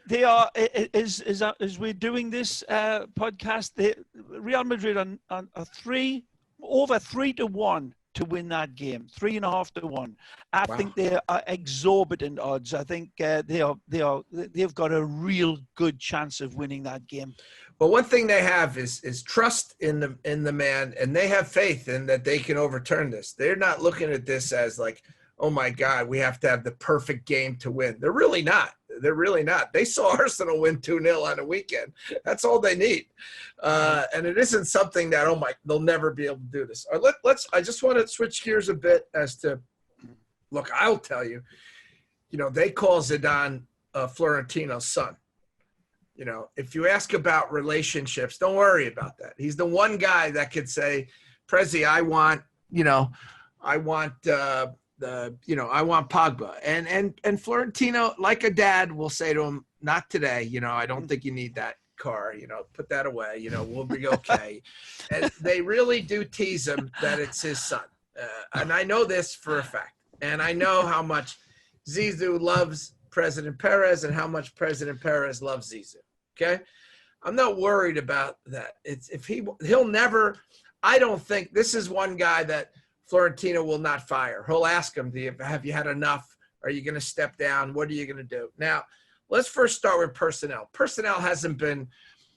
They are, as we're doing this podcast, Real Madrid on over 3-1 to win that game, 3.5-1. I think they are exorbitant odds. I think they've got a real good chance of winning that game. Well, one thing they have is trust in the man, and they have faith in that they can overturn this. They're not looking at this as like, oh my God, we have to have the perfect game to win. They're really not. They're really not. They saw Arsenal win 2-0 on the weekend. That's all they need. And it isn't something that, they'll never be able to do this. I just want to switch gears a bit as to, look, I'll tell you, they call Zidane Florentino's son. If you ask about relationships, don't worry about that. He's the one guy that could say, Prezi, I want Pogba. And Florentino, like a dad, will say to him, not today. I don't think you need that car. Put that away. We'll be okay. And they really do tease him that it's his son. And I know this for a fact. And I know how much Zizou loves President Perez and how much President Perez loves Zizou. Okay? I'm not worried about that. He'll never, I don't think, this is one guy that Florentino will not fire. He'll ask him, have you had enough? Are you going to step down? What are you going to do? Now, let's first start with personnel. Personnel hasn't been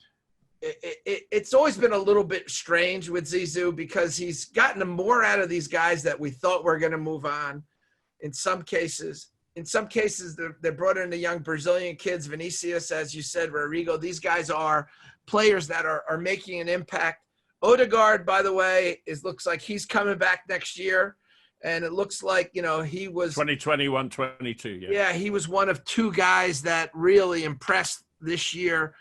– it's always been a little bit strange with Zizou because he's gotten more out of these guys that we thought were going to move on. In some cases, they brought in the young Brazilian kids, Vinicius, as you said, Rodrigo. These guys are players that are making an impact. Odegaard, by the way, looks like he's coming back next year. And it looks like, he was 2021-22. Yeah, he was one of two guys that really impressed this year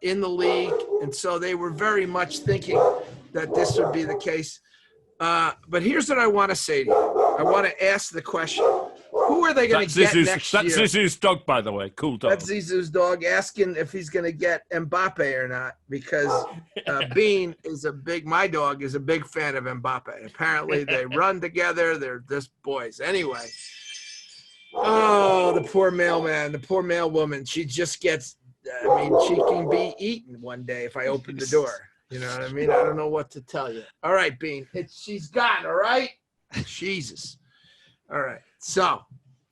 in the league. And so they were very much thinking that this would be the case. But here's what I want to say to you. I want to ask the question. Who are they going to get next year? That's Zizou's dog, by the way. Cool dog. That's Zizou's dog, asking if he's going to get Mbappe or not, because Bean my dog is a big fan of Mbappe. Apparently they run together. They're just boys. Anyway. Oh, the poor mailman, the poor mailwoman. She just gets, she can be eaten one day if I open the door. You know what I mean? I don't know what to tell you. All right, Bean. She's gone, all right? Jesus. All right. So,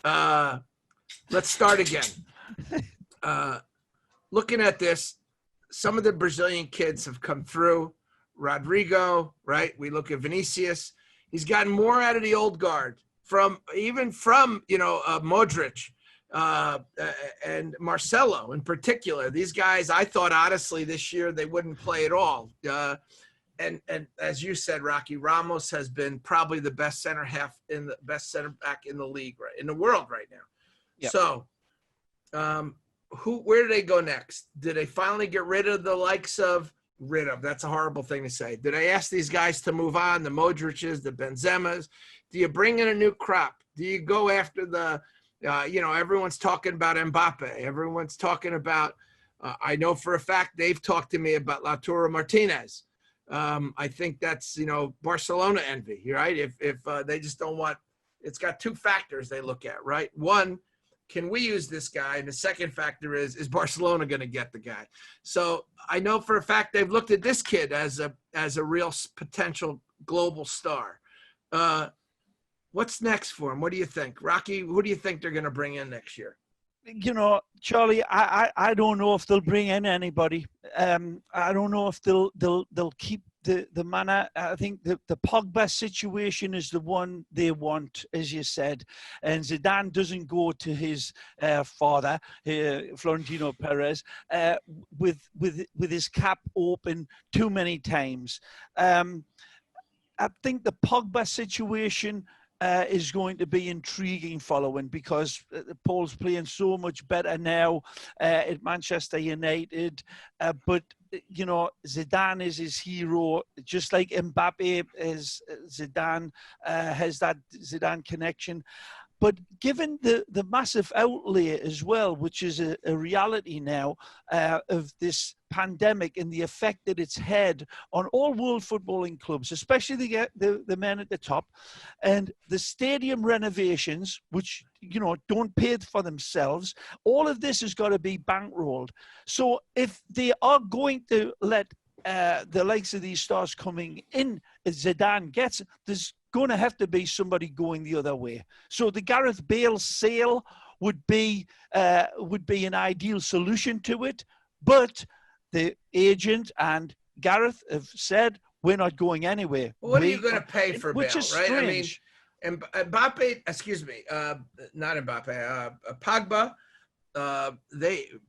let's start again. Looking at this, some of the Brazilian kids have come through. Rodrigo, right? We look at Vinicius. He's gotten more out of the old guard from Modric and Marcelo in particular. These guys, I thought, honestly, this year they wouldn't play at all. And as you said, Rocky, Ramos has been probably the best center back in the league, in the world right now. Yep. So, where do they go next? Do they finally get rid of the likes of that's a horrible thing to say. Did I ask these guys to move on, the Modric's, the Benzemas? Do you bring in a new crop? Do you go after everyone's talking about Mbappe. Everyone's talking about, I know for a fact they've talked to me about Lautaro Martinez. I think that's, Barcelona envy, right? If they just don't want, it's got two factors they look at, right? One, can we use this guy? And the second factor is Barcelona going to get the guy? So I know for a fact they've looked at this kid as a real potential global star. What's next for him? What do you think? Rocky, who do you think they're going to bring in next year? Charlie, I don't know if they'll bring in anybody. I don't know if they'll keep the manner. I think the Pogba situation is the one they want, as you said. And Zidane doesn't go to his father, Florentino Perez, with his cap open too many times. I think the Pogba situation is going to be intriguing following, because Paul's playing so much better now at Manchester United. But, Zidane is his hero, just like Mbappe is Zidane, has that Zidane connection. But given the massive outlay as well, which is a reality now of this pandemic and the effect that it's had on all world footballing clubs, especially the men at the top, and the stadium renovations, which, you know, don't pay for themselves, all of this has got to be bankrolled. So if they are going to let the likes of these stars coming in, as Zidane gets, there's going to have to be somebody going the other way. So the Gareth Bale sale would be an ideal solution to it, but the agent and Gareth have said we're not going anywhere. What are you going to pay for Bale, which is right? strange. I mean, and Mbappe, excuse me, not Mbappe, Pogba.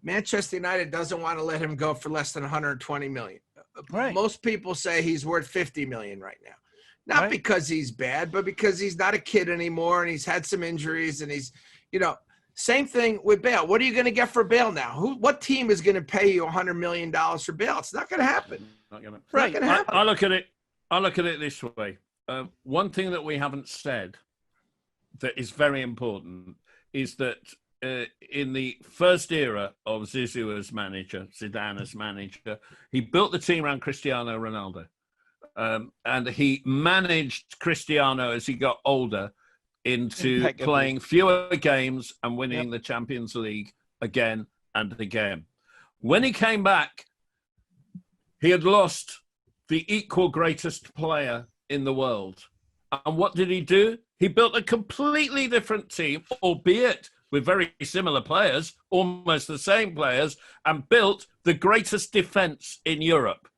Manchester United doesn't want to let him go for less than 120 million. Right. Most people say he's worth 50 million right now. Not because he's bad, but because he's not a kid anymore and he's had some injuries and he's, you know, same thing with Bale. What are you going to get for Bale now? What team is going to pay you $100 million for Bale? It's not going to happen. Not going to happen. I look at it this way. One thing that we haven't said that is very important is that in the first era of Zizou as manager, Zidane as manager, he built the team around Cristiano Ronaldo. And he managed Cristiano as he got older into playing fewer games and winning the Champions League again and again. When he came back, he had lost the equal greatest player in the world. And what did he do? He built a completely different team, albeit with very similar players, almost the same players, and built the greatest defense in Europe.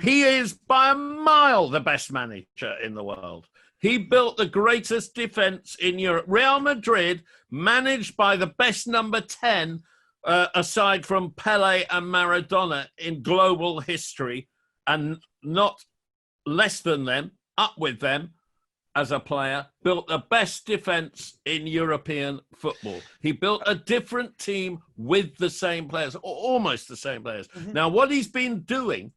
He is by a mile the best manager in the world. He built the greatest defense in Europe. Real Madrid, managed by the best number 10, aside from Pele and Maradona in global history, and not less than them, up with them as a player, built the best defense in European football. He built a different team with the same players, or almost the same players. Mm-hmm. Now, what he's been doing,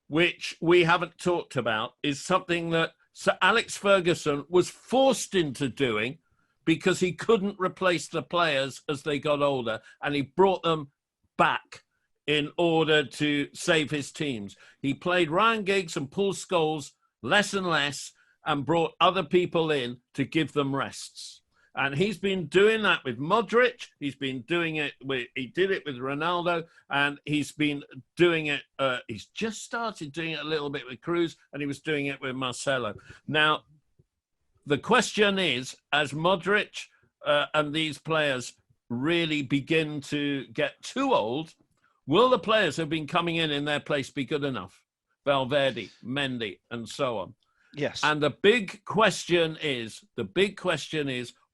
which we haven't talked about, is something that Sir Alex Ferguson was forced into doing because he couldn't replace the players as they got older, and he brought them back in order to save his teams. He played Ryan Giggs and Paul Scholes less and less and brought other people in to give them rests. And he's been doing that with Modric. He's been doing it he did it with Ronaldo, and he's been doing it. He's just started doing it a little bit with Cruz, and he was doing it with Marcelo. Now, the question is, as Modric and these players really begin to get too old, will the players who have been coming in their place be good enough? Valverde, Mendy, and so on. Yes. And the big question is,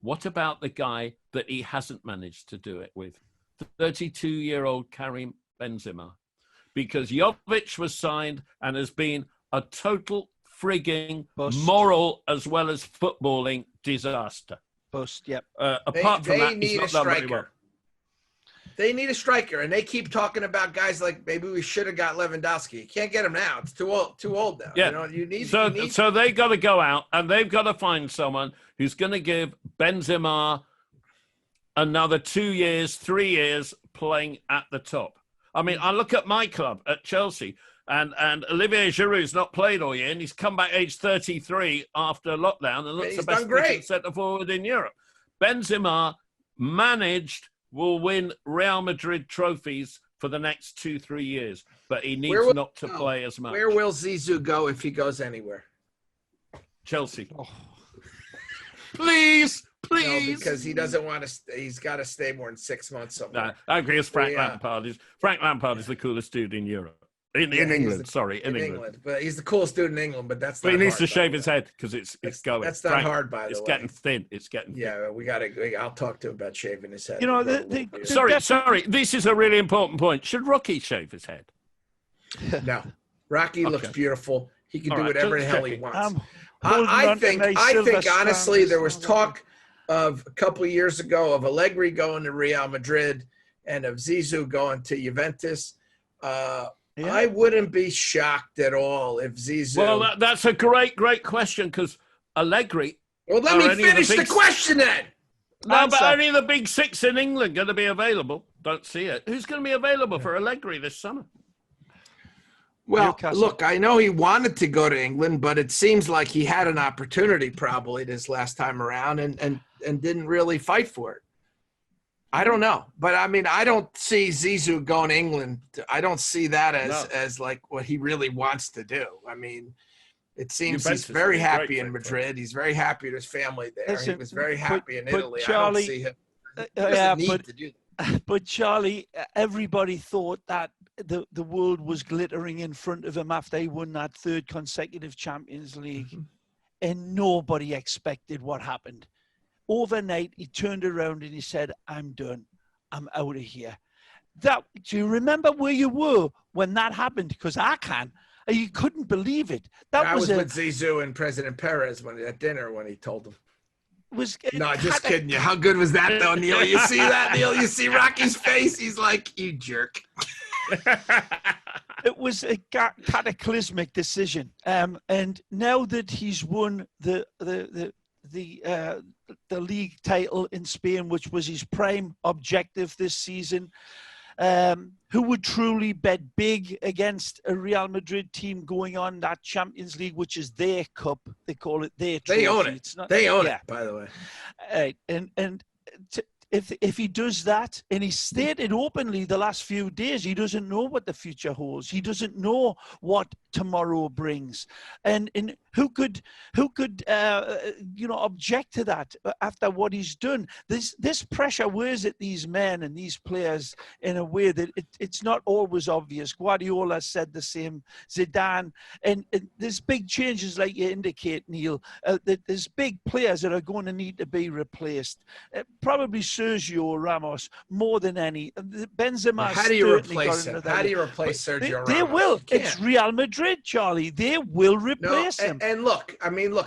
what about the guy that he hasn't managed to do it with? 32-year-old Karim Benzema. Because Jovic was signed and has been a total frigging moral as well as footballing disaster. Yep. Apart from that, he's not done very well. They need a striker, and they keep talking about guys like maybe we should have got Lewandowski. You can't get him now; it's too old now. Yeah. You need. So they got to go out and they've got to find someone who's going to give Benzema another 2 years, 3 years playing at the top. I mean, I look at my club at Chelsea, and Olivier Giroud's not played all year, and he's come back age 33 after lockdown and looks the best centre forward in Europe. Benzema managed. Will win Real Madrid trophies for the next 2-3 years, but he needs not to play as much. Where will Zizou go if he goes anywhere? Chelsea. Oh. Please. No, because he doesn't want to. He's got to stay more than 6 months somewhere. No, I agree. It's Frank Lampard. Frank Lampard is the coolest dude in Europe. In England. In England. But he's the coolest dude in England, but that's not But he needs hard, to shave his head because it's going. That's not hard, by the way. It's getting thin. Yeah, I'll talk to him about shaving his head. You know, sorry. This is a really important point. Should Rocky shave his head? No. Rocky looks beautiful. He can do whatever the hell he wants. I think honestly, there was talk of a couple of years ago of Allegri going to Real Madrid and of Zizou going to Juventus. I wouldn't be shocked at all if Zizou. Well, that's a great question because Allegri. Well, let me finish the question then. No, but only the big six in England going to be available. Don't see it. Who's going to be available for Allegri this summer? Well, Newcastle. Look, I know he wanted to go to England, but it seems like he had an opportunity probably this last time around and didn't really fight for it. I don't know. But, I mean, I don't see Zizou going to England. I don't see that as like what he really wants to do. I mean, it seems he's very happy in Madrid. He's very happy with his family there. Listen, he was very happy in Italy. Charlie, I don't see him. He doesn't need to do that. But, Charlie, everybody thought that the world was glittering in front of him after he won that third consecutive Champions League. Mm-hmm. And nobody expected what happened. Overnight, he turned around and he said, I'm done. I'm out of here. Do you remember where you were when that happened? Because I can. You couldn't believe it. I was with Zizou and President Perez at dinner when he told him. No, just kidding you. How good was that, though, Neil? You see that, Neil? You see Rocky's face? He's like, you jerk. It was a cataclysmic decision. And now that he's won the league title in Spain, which was his prime objective this season, who would truly bet big against a Real Madrid team going on that Champions League, which is their cup? They call it their trophy. They own it. It's not, they own it, by the way. If he does that, and he stated openly the last few days, he doesn't know what the future holds. He doesn't know what tomorrow brings. And who could object to that after what he's done? This pressure wears at these men and these players in a way that it's not always obvious. Guardiola said the same, Zidane, and there's big changes like you indicate, Neil. That there's big players that are going to need to be replaced. Probably Sergio Ramos more than any. Benzema. How do you replace him? How do you replace Sergio Ramos? They will. It's Real Madrid, Charlie. They will replace him. And look,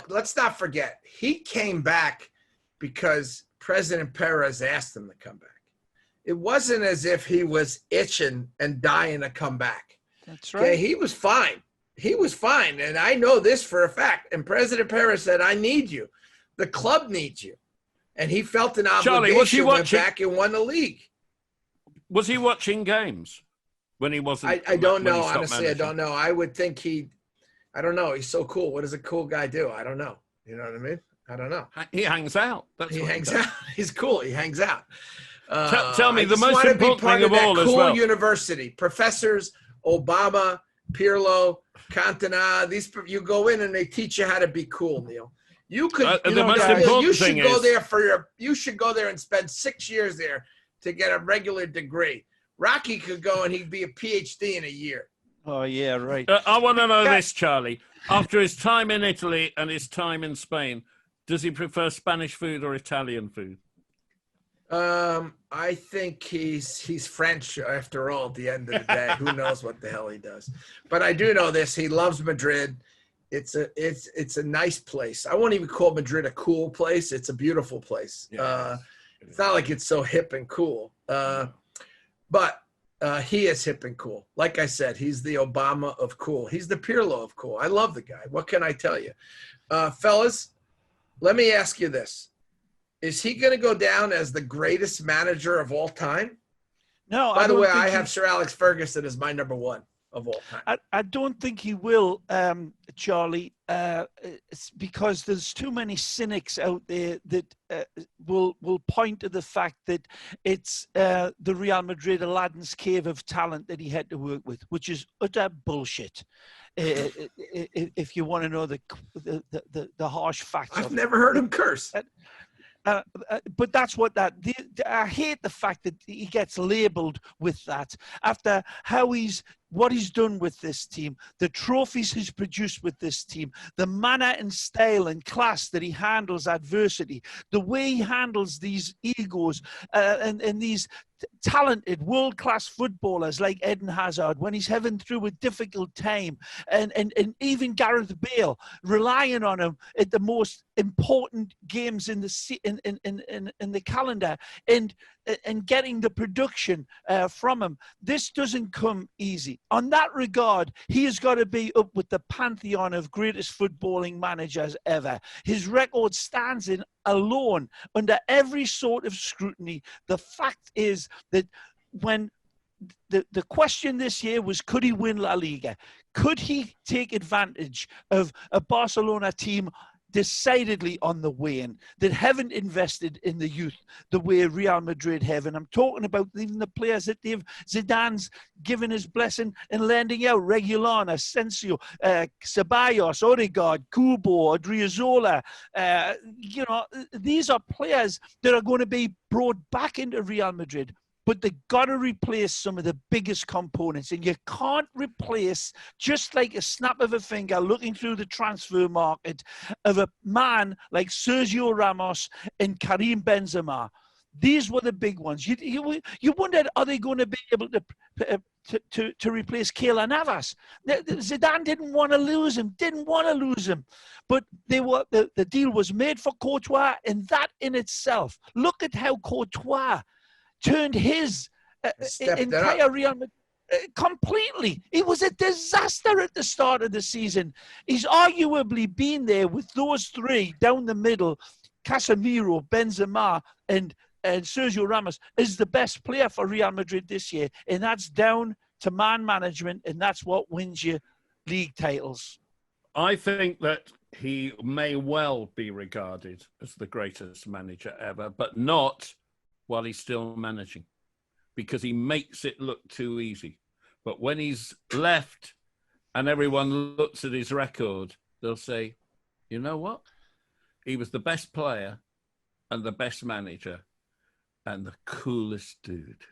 let's not forget, he came back because President Perez asked him to come back. It wasn't as if he was itching and dying to come back. That's right. Okay, he was fine. He was fine. And I know this for a fact. And President Perez said, I need you. The club needs you. And he felt an obligation. Charlie, was he went back and won the league. Was he watching games when he wasn't? I don't know. Honestly, I don't know. I would think I don't know. He's so cool. What does a cool guy do? I don't know. You know what I mean? I don't know. He hangs out. He hangs out. He's cool. He hangs out. Tell me the most important thing of all as well. Cool university. Professors, Obama, Pirlo, Cantona. You go in and they teach you how to be cool, Neil. You could. You should go there and spend 6 years there to get a regular degree. Rocky could go and he'd be a PhD in a year. Oh, yeah, right. I want to know this, Charlie. After his time in Italy and his time in Spain, does he prefer Spanish food or Italian food? I think he's French after all at the end of the day. Who knows what the hell he does? But I do know this. He loves Madrid. It's a nice place. I won't even call Madrid a cool place. It's a beautiful place. Yeah, it's not like it's so hip and cool. But he is hip and cool. Like I said, he's the Obama of cool. He's the Pirlo of cool. I love the guy. What can I tell you? Fellas, let me ask you this. Is he going to go down as the greatest manager of all time? No. By the way, I have Sir Alex Ferguson as my number one of all time. I don't think he will, Charlie. It's because there's too many cynics out there that will point to the fact that it's the Real Madrid Aladdin's cave of talent that he had to work with, which is utter bullshit. If you want to know the harsh facts. I've never heard him curse. But that's what I hate the fact that he gets labeled with that after what he's done with this team, the trophies he's produced with this team, the manner and style and class that he handles adversity, the way he handles these egos and these talented world-class footballers like Eden Hazard when he's having through a difficult time, and even Gareth Bale relying on him at the most important games in the calendar and getting the production from him. This doesn't come easy. on that regard, he has got to be up with the pantheon of greatest footballing managers ever. His record stands in alone under every sort of scrutiny. The fact is that when the question this year was, could he win La Liga? Could he take advantage of a Barcelona team decidedly on the wane, that haven't invested in the youth the way Real Madrid have? And I'm talking about even the players that Zidane's given his blessing and lending out: Regulon, Asensio, Ceballos, Odegaard, Kubo, Odriozola. These are players that are going to be brought back into Real Madrid, but they got to replace some of the biggest components. And you can't replace, just like a snap of a finger, looking through the transfer market, of a man like Sergio Ramos and Karim Benzema. These were the big ones. You wondered, are they going to be able to replace Keylor Navas? Zidane didn't want to lose him. But the deal was made for Courtois, and that in itself, look at how Courtois turned his entire Real Madrid completely. It was a disaster at the start of the season. He's arguably been there with those three down the middle, Casemiro, Benzema, and Sergio Ramos, is the best player for Real Madrid this year. And that's down to man management, and that's what wins you league titles. I think that he may well be regarded as the greatest manager ever, but not while he's still managing, because he makes it look too easy. But when he's left and everyone looks at his record, they'll say, you know what? He was the best player and the best manager and the coolest dude.